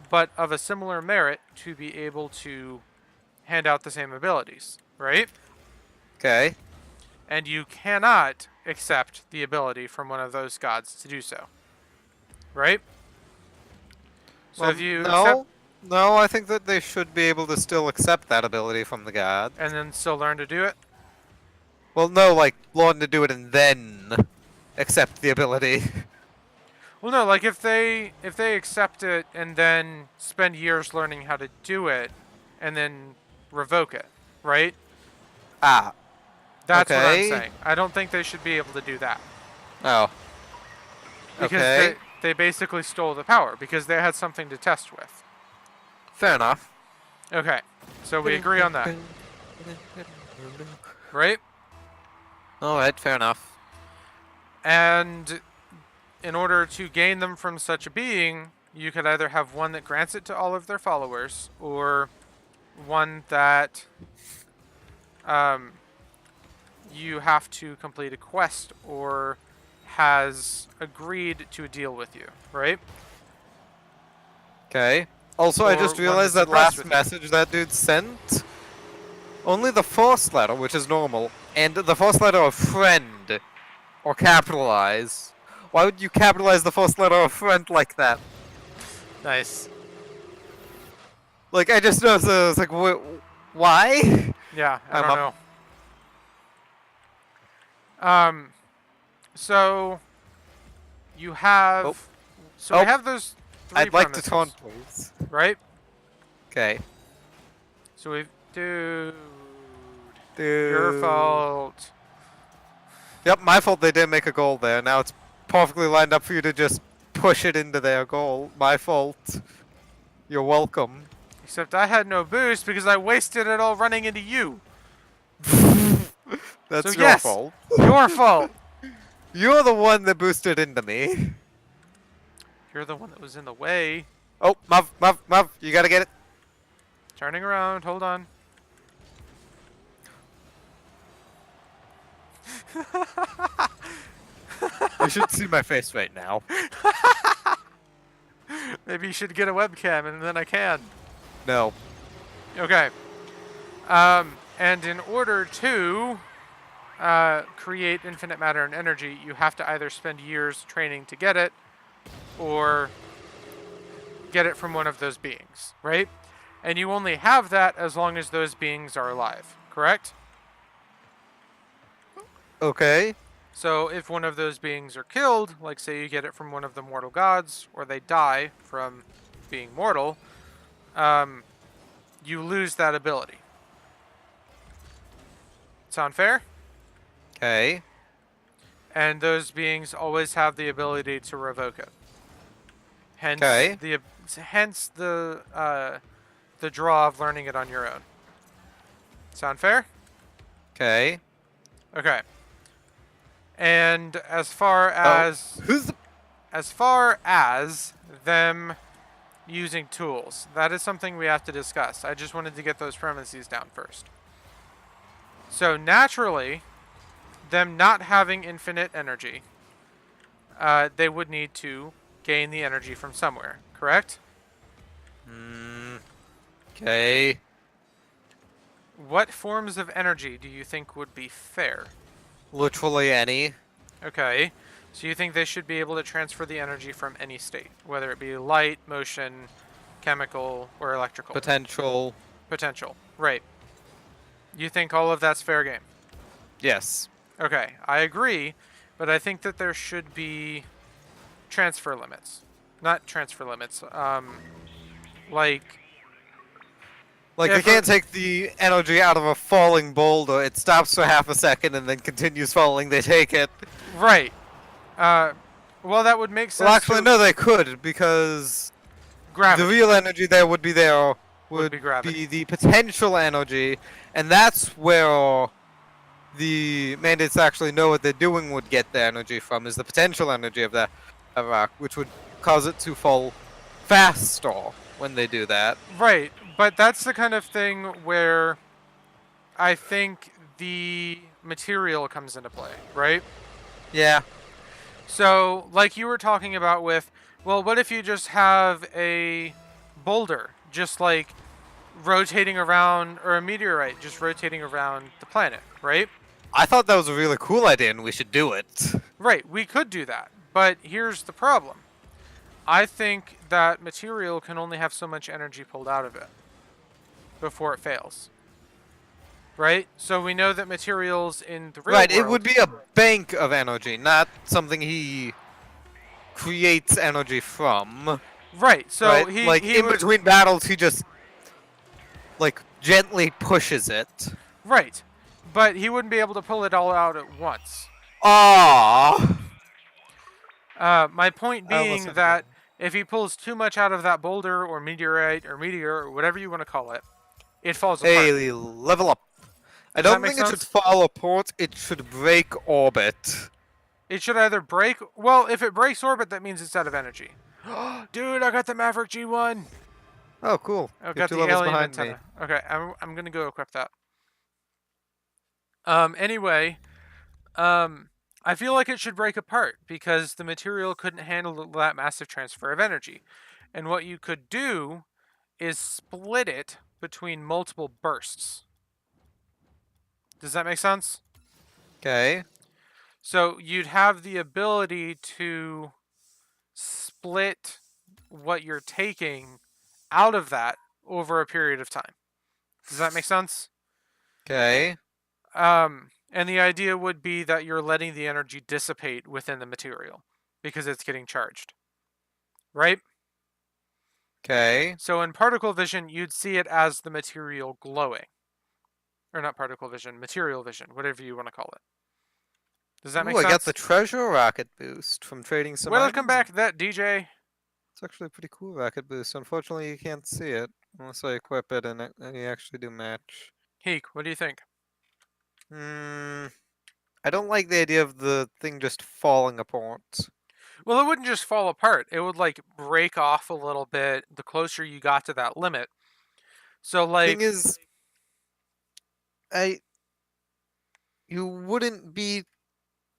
but of a similar merit to be able to hand out the same abilities, right? Okay. And you cannot accept the ability from one of those gods to do so, right? So Well, if you accept no. No, I think that they should be able to still accept that ability from the god. and then still learn to do it, Well, no, like, learn to do it and then accept the ability. well, no, like if they accept it and then spend years learning how to do it, and then revoke it, right? Ah, That's what I'm okay. saying. I don't think they should be able to do that Oh, because okay. they basically stole the power because they had something to test with. Fair enough. Okay, so we agree on that, right? Alright, fair enough. And in order to gain them from such a being, you could either have one that grants it to all of their followers, or one that you have to complete a quest or has agreed to deal with you, right? Okay. Also, I Or just one realized that's that impressed last with you. message that dude sent, only the first letter, which is normal, and the first letter of friend, or capitalize. Why would you capitalize the first letter of friend like that? Nice. Like, I just noticed, I was like, why? Yeah, I I'm don't up. know. So you have, Oh, so we oh, have those three I'd like to premises, turn, please. right? Okay. So we've, dude, your Dude. fault. Yep, my fault they didn't make a goal there. Now it's perfectly lined up for you to just push it into their goal. My fault. You're welcome. Except I had no boost because I wasted it all running into you. So That's your yes, fault. your fault. You're the one that boosted into me. You're the one that was in the way. Oh, Muv, you gotta get it. Turning around, hold on. You should see my face right now. Maybe you should get a webcam and then I can. No. Okay. And in order to create infinite matter and energy, you have to either spend years training to get it, or get it from one of those beings, right? And you only have that as long as those beings are alive, correct? Okay. So if one of those beings are killed, like say you get it from one of the mortal gods, or they die from being mortal, you lose that ability. Sound fair? Okay. And those beings always have the ability to revoke it. Hence Okay. the draw of learning it on your own. Sound fair? Okay. Okay. And as far as Who's the... them using tools, that is something we have to discuss. I just wanted to get those premises down first. So naturally, them not having infinite energy, they would need to gain the energy from somewhere, correct? Okay. What forms of energy do you think would be fair? Literally any. Okay, so you think they should be able to transfer the energy from any state, whether it be light, motion, chemical, or electrical? Potential. Potential, right. You think all of that's fair game? Yes. Okay, I agree, but I think that there should be transfer limits. Not transfer limits, like Like, they if can't take the energy out of a falling boulder. It stops for half a second and then continues falling. They take it. right, uh, well, that would make Well, sense actually, to no, they could, because the gravity real energy there would be would be gravity. the potential energy, and that's where the mandates actually know what they're doing would get the energy from, is the potential energy of the rock, which would cause it to fall faster when they do that. Right, but that's the kind of thing where I think the material comes into play, right? Yeah. So, like you were talking about with, well, what if you just have a boulder just like rotating around, or a meteorite just rotating around the planet, right? I thought that was a really cool idea and we should do it. Right, we could do that. But here's the problem. I think that material can only have so much energy pulled out of it before it fails. Right? So we know that materials in the real Right, world... it would be a bank of energy, not something he creates energy from. Right, so right? he, Like, he in would... between battles, he just, like, gently pushes it. Right. But he wouldn't be able to pull it all out at once. Ah. My point I almost being had that if he pulls too much out of that boulder or meteorite or meteor or whatever you want to call it, it falls apart. Hey, level up. I Does that don't make think it should sense? fall apart, it should break orbit. It should either break... Well, if it breaks orbit, that means it's out of energy. Dude, I got the Maverick G1! Oh, cool. I You're got 2 the levels alien behind antenna. me. Okay, I'm gonna go equip that. Anyway, I feel like it should break apart because the material couldn't handle that massive transfer of energy. And what you could do is split it between multiple bursts. Does that make sense? Okay. So you'd have the ability to split what you're taking out of that over a period of time. Does that make sense? Okay. And the idea would be that you're letting the energy dissipate within the material because it's getting charged. Right? Okay. So in particle vision, you'd see it as the material glowing. Or not particle vision, material vision, whatever you want to call it. Does that make Ooh, I sense? got the treasure rocket boost from trading some Welcome items. back to that, DJ. It's actually a pretty cool rocket boost. Unfortunately, you can't see it unless I equip it and you actually do match. Heek, what do you think? I don't like the idea of the thing just falling apart. Well, it wouldn't just fall apart. It would like break off a little bit the closer you got to that limit. So like Thing is, you wouldn't be,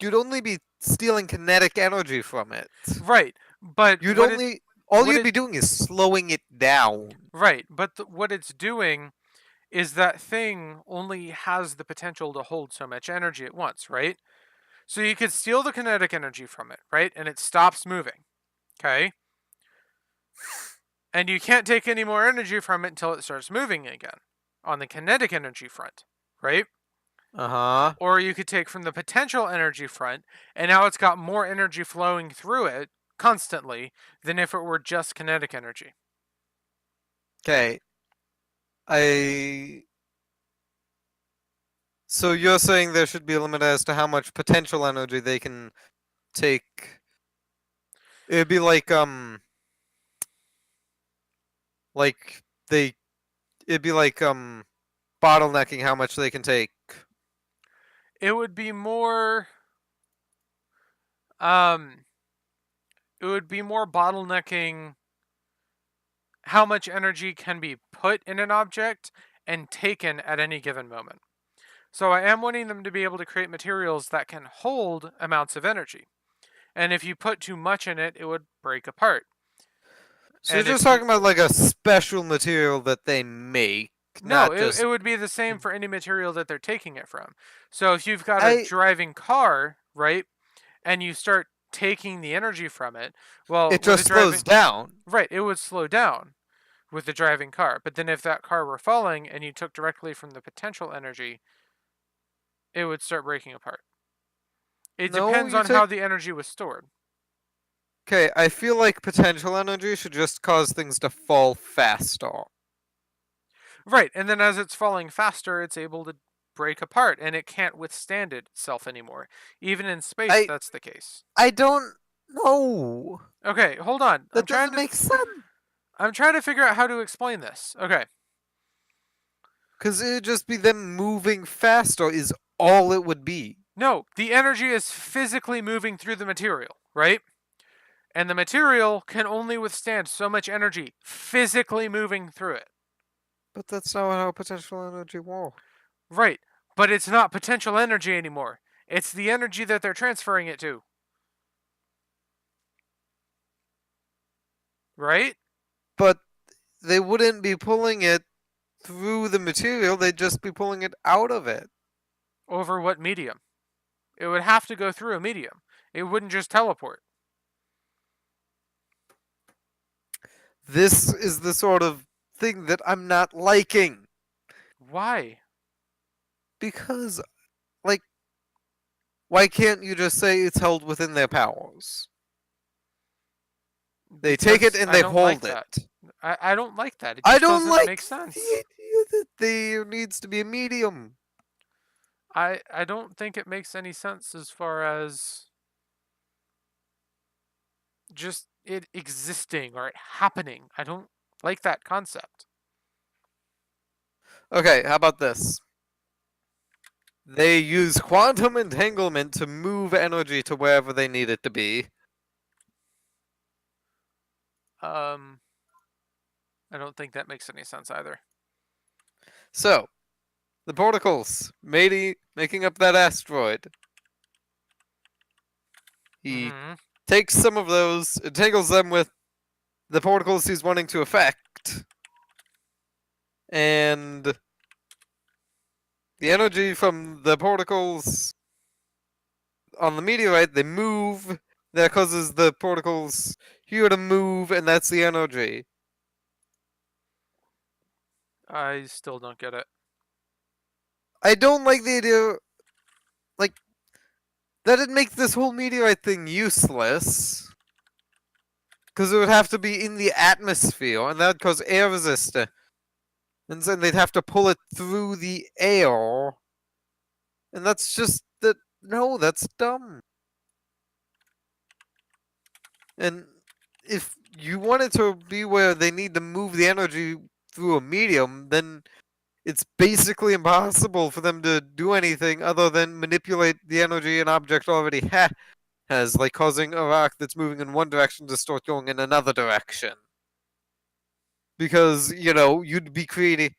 you'd only be stealing kinetic energy from it. right, but You'd what only, all what you'd it- be doing is slowing it down. right, but what it's doing is that thing only has the potential to hold so much energy at once, right? So you could steal the kinetic energy from it, right? And it stops moving. Okay? And you can't take any more energy from it until it starts moving again on the kinetic energy front, right? Uh-huh. Or you could take from the potential energy front, and now it's got more energy flowing through it constantly than if it were just kinetic energy. Okay. So you're saying there should be a limit as to how much potential energy they can take. It'd be like it'd be like bottlenecking how much they can take. It would be more bottlenecking how much energy can be put in an object and taken at any given moment. So I am wanting them to be able to create materials that can hold amounts of energy. And if you put too much in it, it would break apart. So And you're if just talking about like a special material that they make, No, not just. it would be the same for any material that they're taking it from. So if you've got a driving car, right, and you start taking the energy from it, well, It just slows down. Right, it would slow down with the driving car. But then if that car were falling and you took directly from the potential energy, it would start breaking apart. It No, depends you on how the energy was stored. Okay, I feel like potential energy should just cause things to fall faster. Right, and then as it's falling faster, it's able to break apart, and it can't withstand itself anymore. Even in space, I that's the case. I don't know. Okay, hold on. That doesn't make sense. I'm trying to figure out how to explain this. Okay. Because it'd just be them moving faster is all it would be. No, the energy is physically moving through the material, right? And the material can only withstand so much energy physically moving through it. But that's not how potential energy works. Right. But it's not potential energy anymore. It's the energy that they're transferring it to. Right? But they wouldn't be pulling it through the material, they'd just be pulling it out of it. Over what medium? It would have to go through a medium. It wouldn't just teleport. This is the sort of thing that I'm not liking. Why? Because, like, why can't you just say it's held within their powers? They take it Because and I they don't like hold that. it. I don't like that. It I just don't doesn't like make sense. the idea that there needs to be a medium. I don't think it makes any sense as far as just it existing or it happening. I don't like that concept. Okay, how about this? They use quantum entanglement to move energy to wherever they need it to be. I don't think that makes any sense either. So, the particles making up that asteroid. He Mm-hmm. takes some of those, entangles them with the particles he's wanting to affect, and the energy from the particles on the meteorite, they move. That causes the particles here to move, and that's the energy. I still don't get it. I don't like the idea, like, that'd make this whole meteorite thing useless. Because it would have to be in the atmosphere, and that would cause air resistance. And then they'd have to pull it through the air. And that's just that. No, that's dumb. And if you want it to be where they need to move the energy through a medium, then it's basically impossible for them to do anything other than manipulate the energy an object already has, like causing a rock that's moving in one direction to start going in another direction. Because, you'd be creating.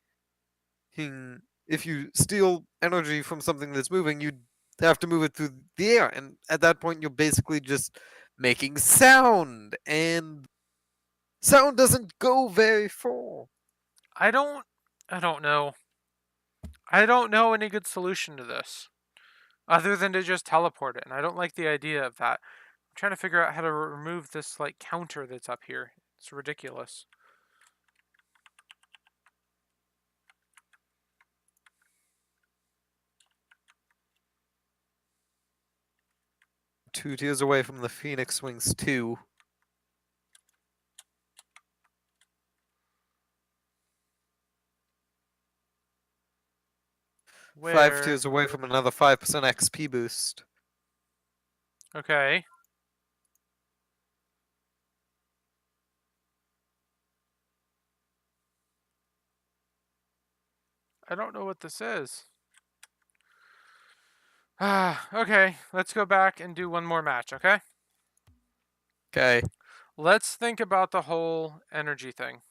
If you steal energy from something that's moving, you'd have to move it through the air. And at that point, you're basically just making sound. And sound doesn't go very far. I don't know. I don't know any good solution to this other than to just teleport it, and I don't like the idea of that. I'm trying to figure out how to remove this like counter that's up here. It's ridiculous. Two tiers away from the Phoenix Wings 2. Where? 5 tiers away from another 5% XP boost. Okay. I don't know what this is. Okay, let's go back and do one more match, okay? Okay. Let's think about the whole energy thing.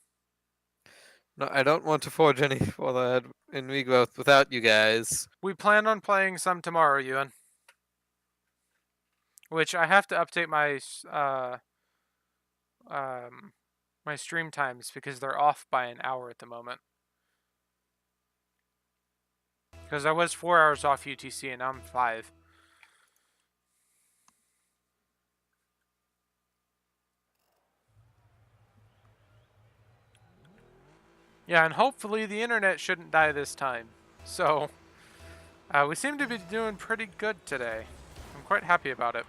No, I don't want to forge any further in regrowth without you guys. We plan on playing some tomorrow, Ewan. Which I have to update my stream times because they're off by an hour at the moment. Because I was 4 hours off UTC and now I'm 5. Yeah, and hopefully the internet shouldn't die this time. So, we seem to be doing pretty good today. I'm quite happy about it.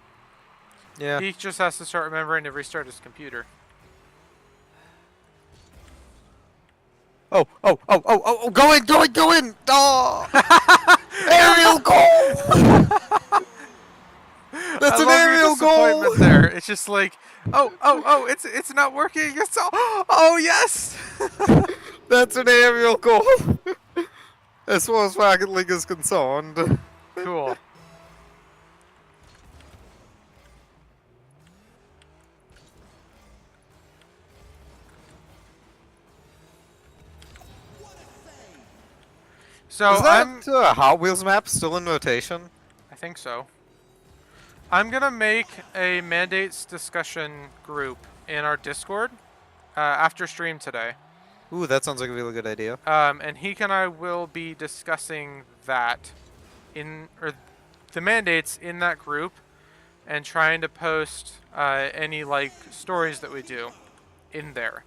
Yeah. He just has to start remembering to restart his computer. Oh, oh, oh, oh, oh, oh, go in, go in, go in! Oh! Aerial goal! I That's an love your aerial disappointment goal! there. It's just like, oh, it's not working. It's oh yes. That's an aerial goal! As far as Rocket League is concerned. Cool. So Is that Hot Wheels map still in rotation? I think so. I'm gonna make a mandates discussion group in our Discord after stream today. Ooh, that sounds like a really good idea. And Heek and I will be discussing that or the mandates in that group and trying to post any like stories that we do in there.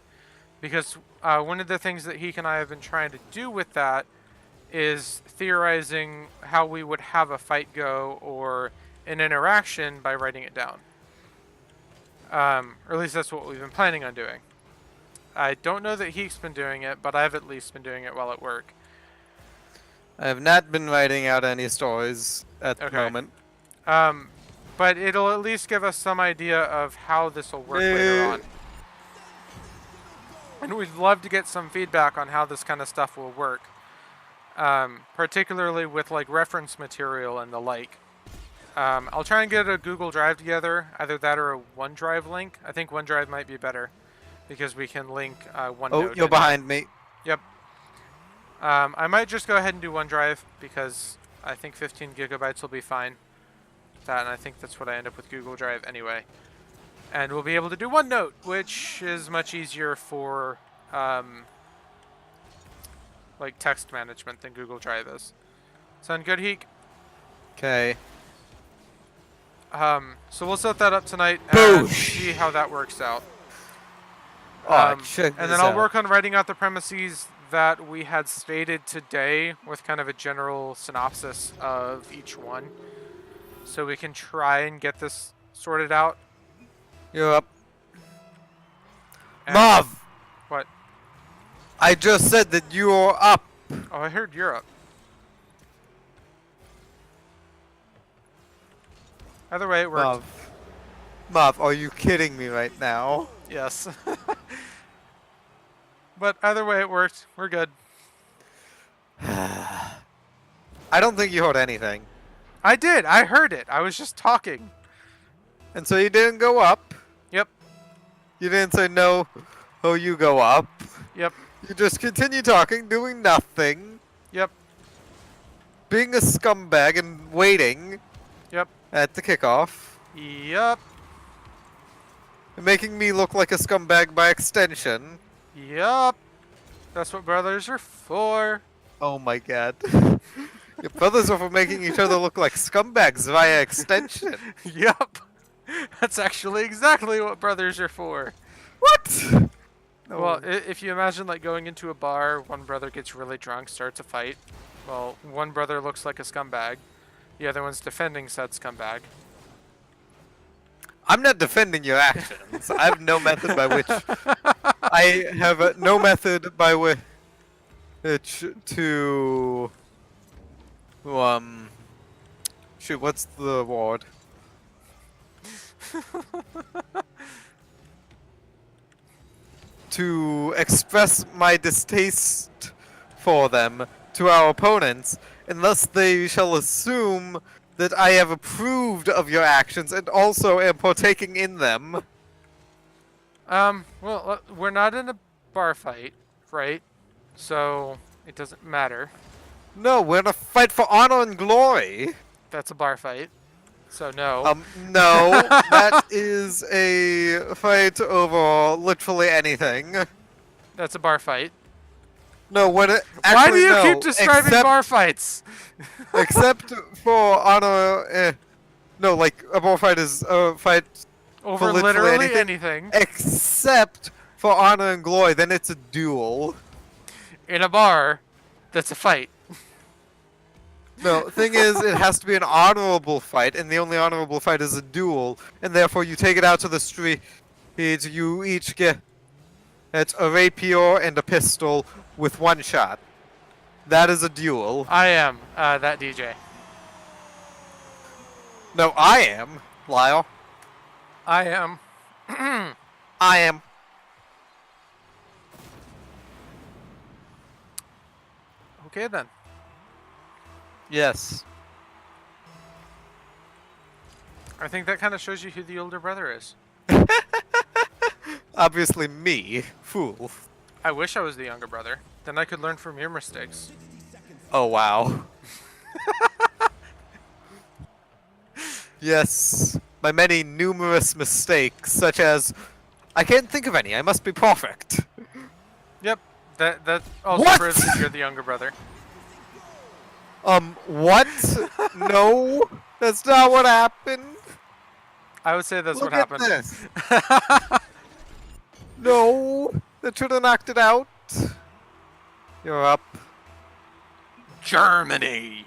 Because one of the things that Heek and I have been trying to do with that is theorizing how we would have a fight go or an interaction by writing it down. Or at least that's what we've been planning on doing. I don't know that Heek's been doing it, but I've at least been doing it while at work. I have not been writing out any stories at the moment. But it'll at least give us some idea of how this will work later on. And we'd love to get some feedback on how this kind of stuff will work. Particularly with like reference material and the like. I'll try and get a Google Drive together, either that or a OneDrive link. I think OneDrive might be better because we can link OneNote. Oh, you're behind me. Yep. I might just go ahead and do OneDrive because I think 15 gigabytes will be fine. That, and I think that's what I end up with Google Drive anyway. And we'll be able to do OneNote, which is much easier for like text management than Google Drive is. Sound good, Heek? Okay. So we'll set that up tonight and see how that works out. Check and this then I'll out. work on writing out the premises that we had stated today with kind of a general synopsis of each one. So we can try and get this sorted out. You're up. And Marv! what? I just said that you're up. Oh, I heard Europe. Either way, it worked. Marv, are you kidding me right now? Yes. But either way, it worked. We're good. I don't think you heard anything. I did. I heard it. I was just talking. And so you didn't go up? Yep. You didn't say no, oh, you go up? Yep. You just continue talking, doing nothing. Yep. Being a scumbag and waiting. Yep. At the kickoff. Yep. And making me look like a scumbag by extension. Yep. That's what brothers are for. Oh my god. Your brothers are for making each other look like scumbags via extension. Yep. That's actually exactly what brothers are for. What? No. Well, if you imagine like going into a bar, one brother gets really drunk, starts a fight. Well, one brother looks like a scumbag. The other one's defending said scumbag. I'm not defending your actions. I have no method by which to shoot, what's the word? To express my distaste for them to our opponents, unless they shall assume that I have approved of your actions and also am partaking in them. Well, we're not in a bar fight, right? So it doesn't matter. No, we're in a fight for honor and glory. That's a bar fight. So no. No, that is a fight over literally anything. That's a bar fight. No, when it Why actually do you no, keep describing bar fights? except for honor, no, like a bar fight is a fight Over for literally anything. except for honor and glory. Then it's a duel. In a bar, that's a fight. No, thing is, it has to be an honorable fight, and the only honorable fight is a duel, and therefore you take it out to the street. You each get It's a rapier and a pistol with one shot. That is a duel. I am that DJ. No, I am, Lyle. I am. I am. Okay then. Yes. I think that kind of shows you who the older brother is. Obviously me, fool. I wish I was the younger brother. Then I could learn from your mistakes. Oh, wow. Yes, my many numerous mistakes, such as... I can't think of any, I must be perfect. Yep. That also What? proves that you're the younger brother. What? No, that's not what happened. I would say that's Look what at happened. this. No, that should have knocked it out. You're up. Germany.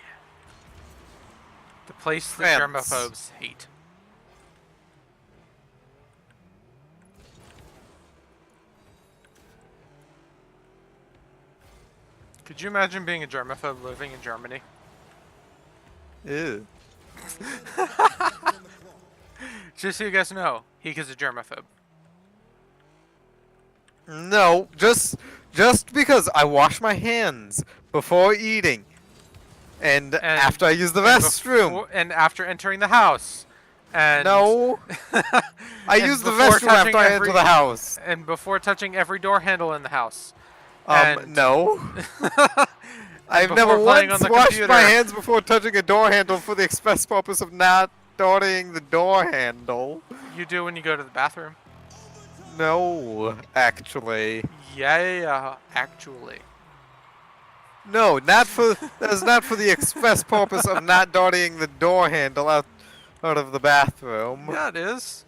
The place that France. germaphobes hate. Could you imagine being a germaphobe living in Germany? Ew. Just so you guys know, Heek is a germaphobe. No, just because I wash my hands before eating, and after I use the restroom. And after entering the house. And No, I and use the before restroom after touching I enter the house. And before touching every door handle in the house. And- No. I've before never playing once on the washed computer. my hands before touching a door handle for the express purpose of not dirtying the door handle. You do when you go to the bathroom. No, actually. Yeah, actually. No, that's not for the express purpose of not dirtying the door handle out of the bathroom. Yeah, it is.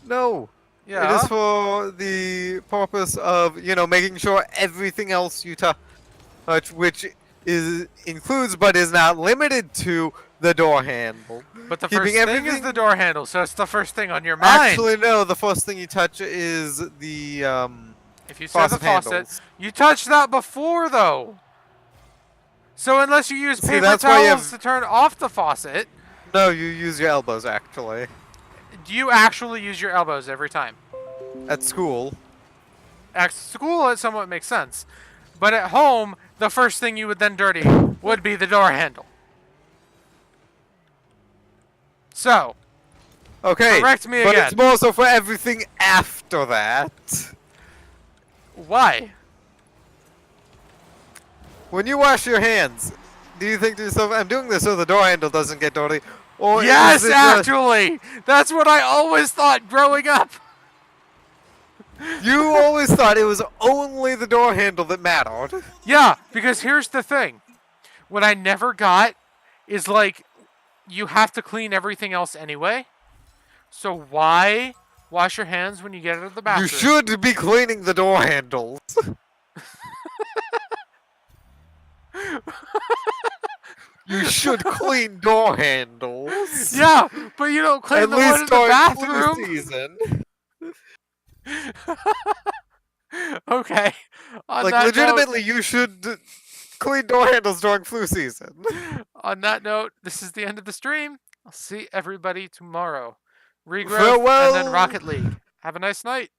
No. Yeah. It is for the purpose of, making sure everything else you touch, which includes but is not limited to the door handle. But the Keeping first thing is everything- the door handle, so it's the first thing on your mind. Actually, no. The first thing you touch is the if you say the faucet faucet, handles. you touched that before, though. So unless you use See, paper that's why you towels have- to turn off the faucet, No, you use your elbows actually. do you actually use your elbows every time? At school. At school, it somewhat makes sense. But at home, the first thing you would then dirty would be the door handle. So, Okay. correct me but again. it's more so for everything after that. Why? When you wash your hands, do you think to yourself, I'm doing this so the door handle doesn't get dirty? Or Yes, is it actually! That's what I always thought growing up! you always thought it was only the door handle that mattered. Yeah, because here's the thing. What I never got is, like, you have to clean everything else anyway. So why wash your hands when you get out of the bathroom? You should be cleaning the door handles. You should clean door handles. Yeah, but you don't clean At the one in least the during flu bathroom. season. Okay. On Like, that legitimately, you should clean door handles during flu season. Note, on that note, this is the end of the stream. I'll see everybody tomorrow. Regrowth and Farewell. then Rocket League. Have a nice night.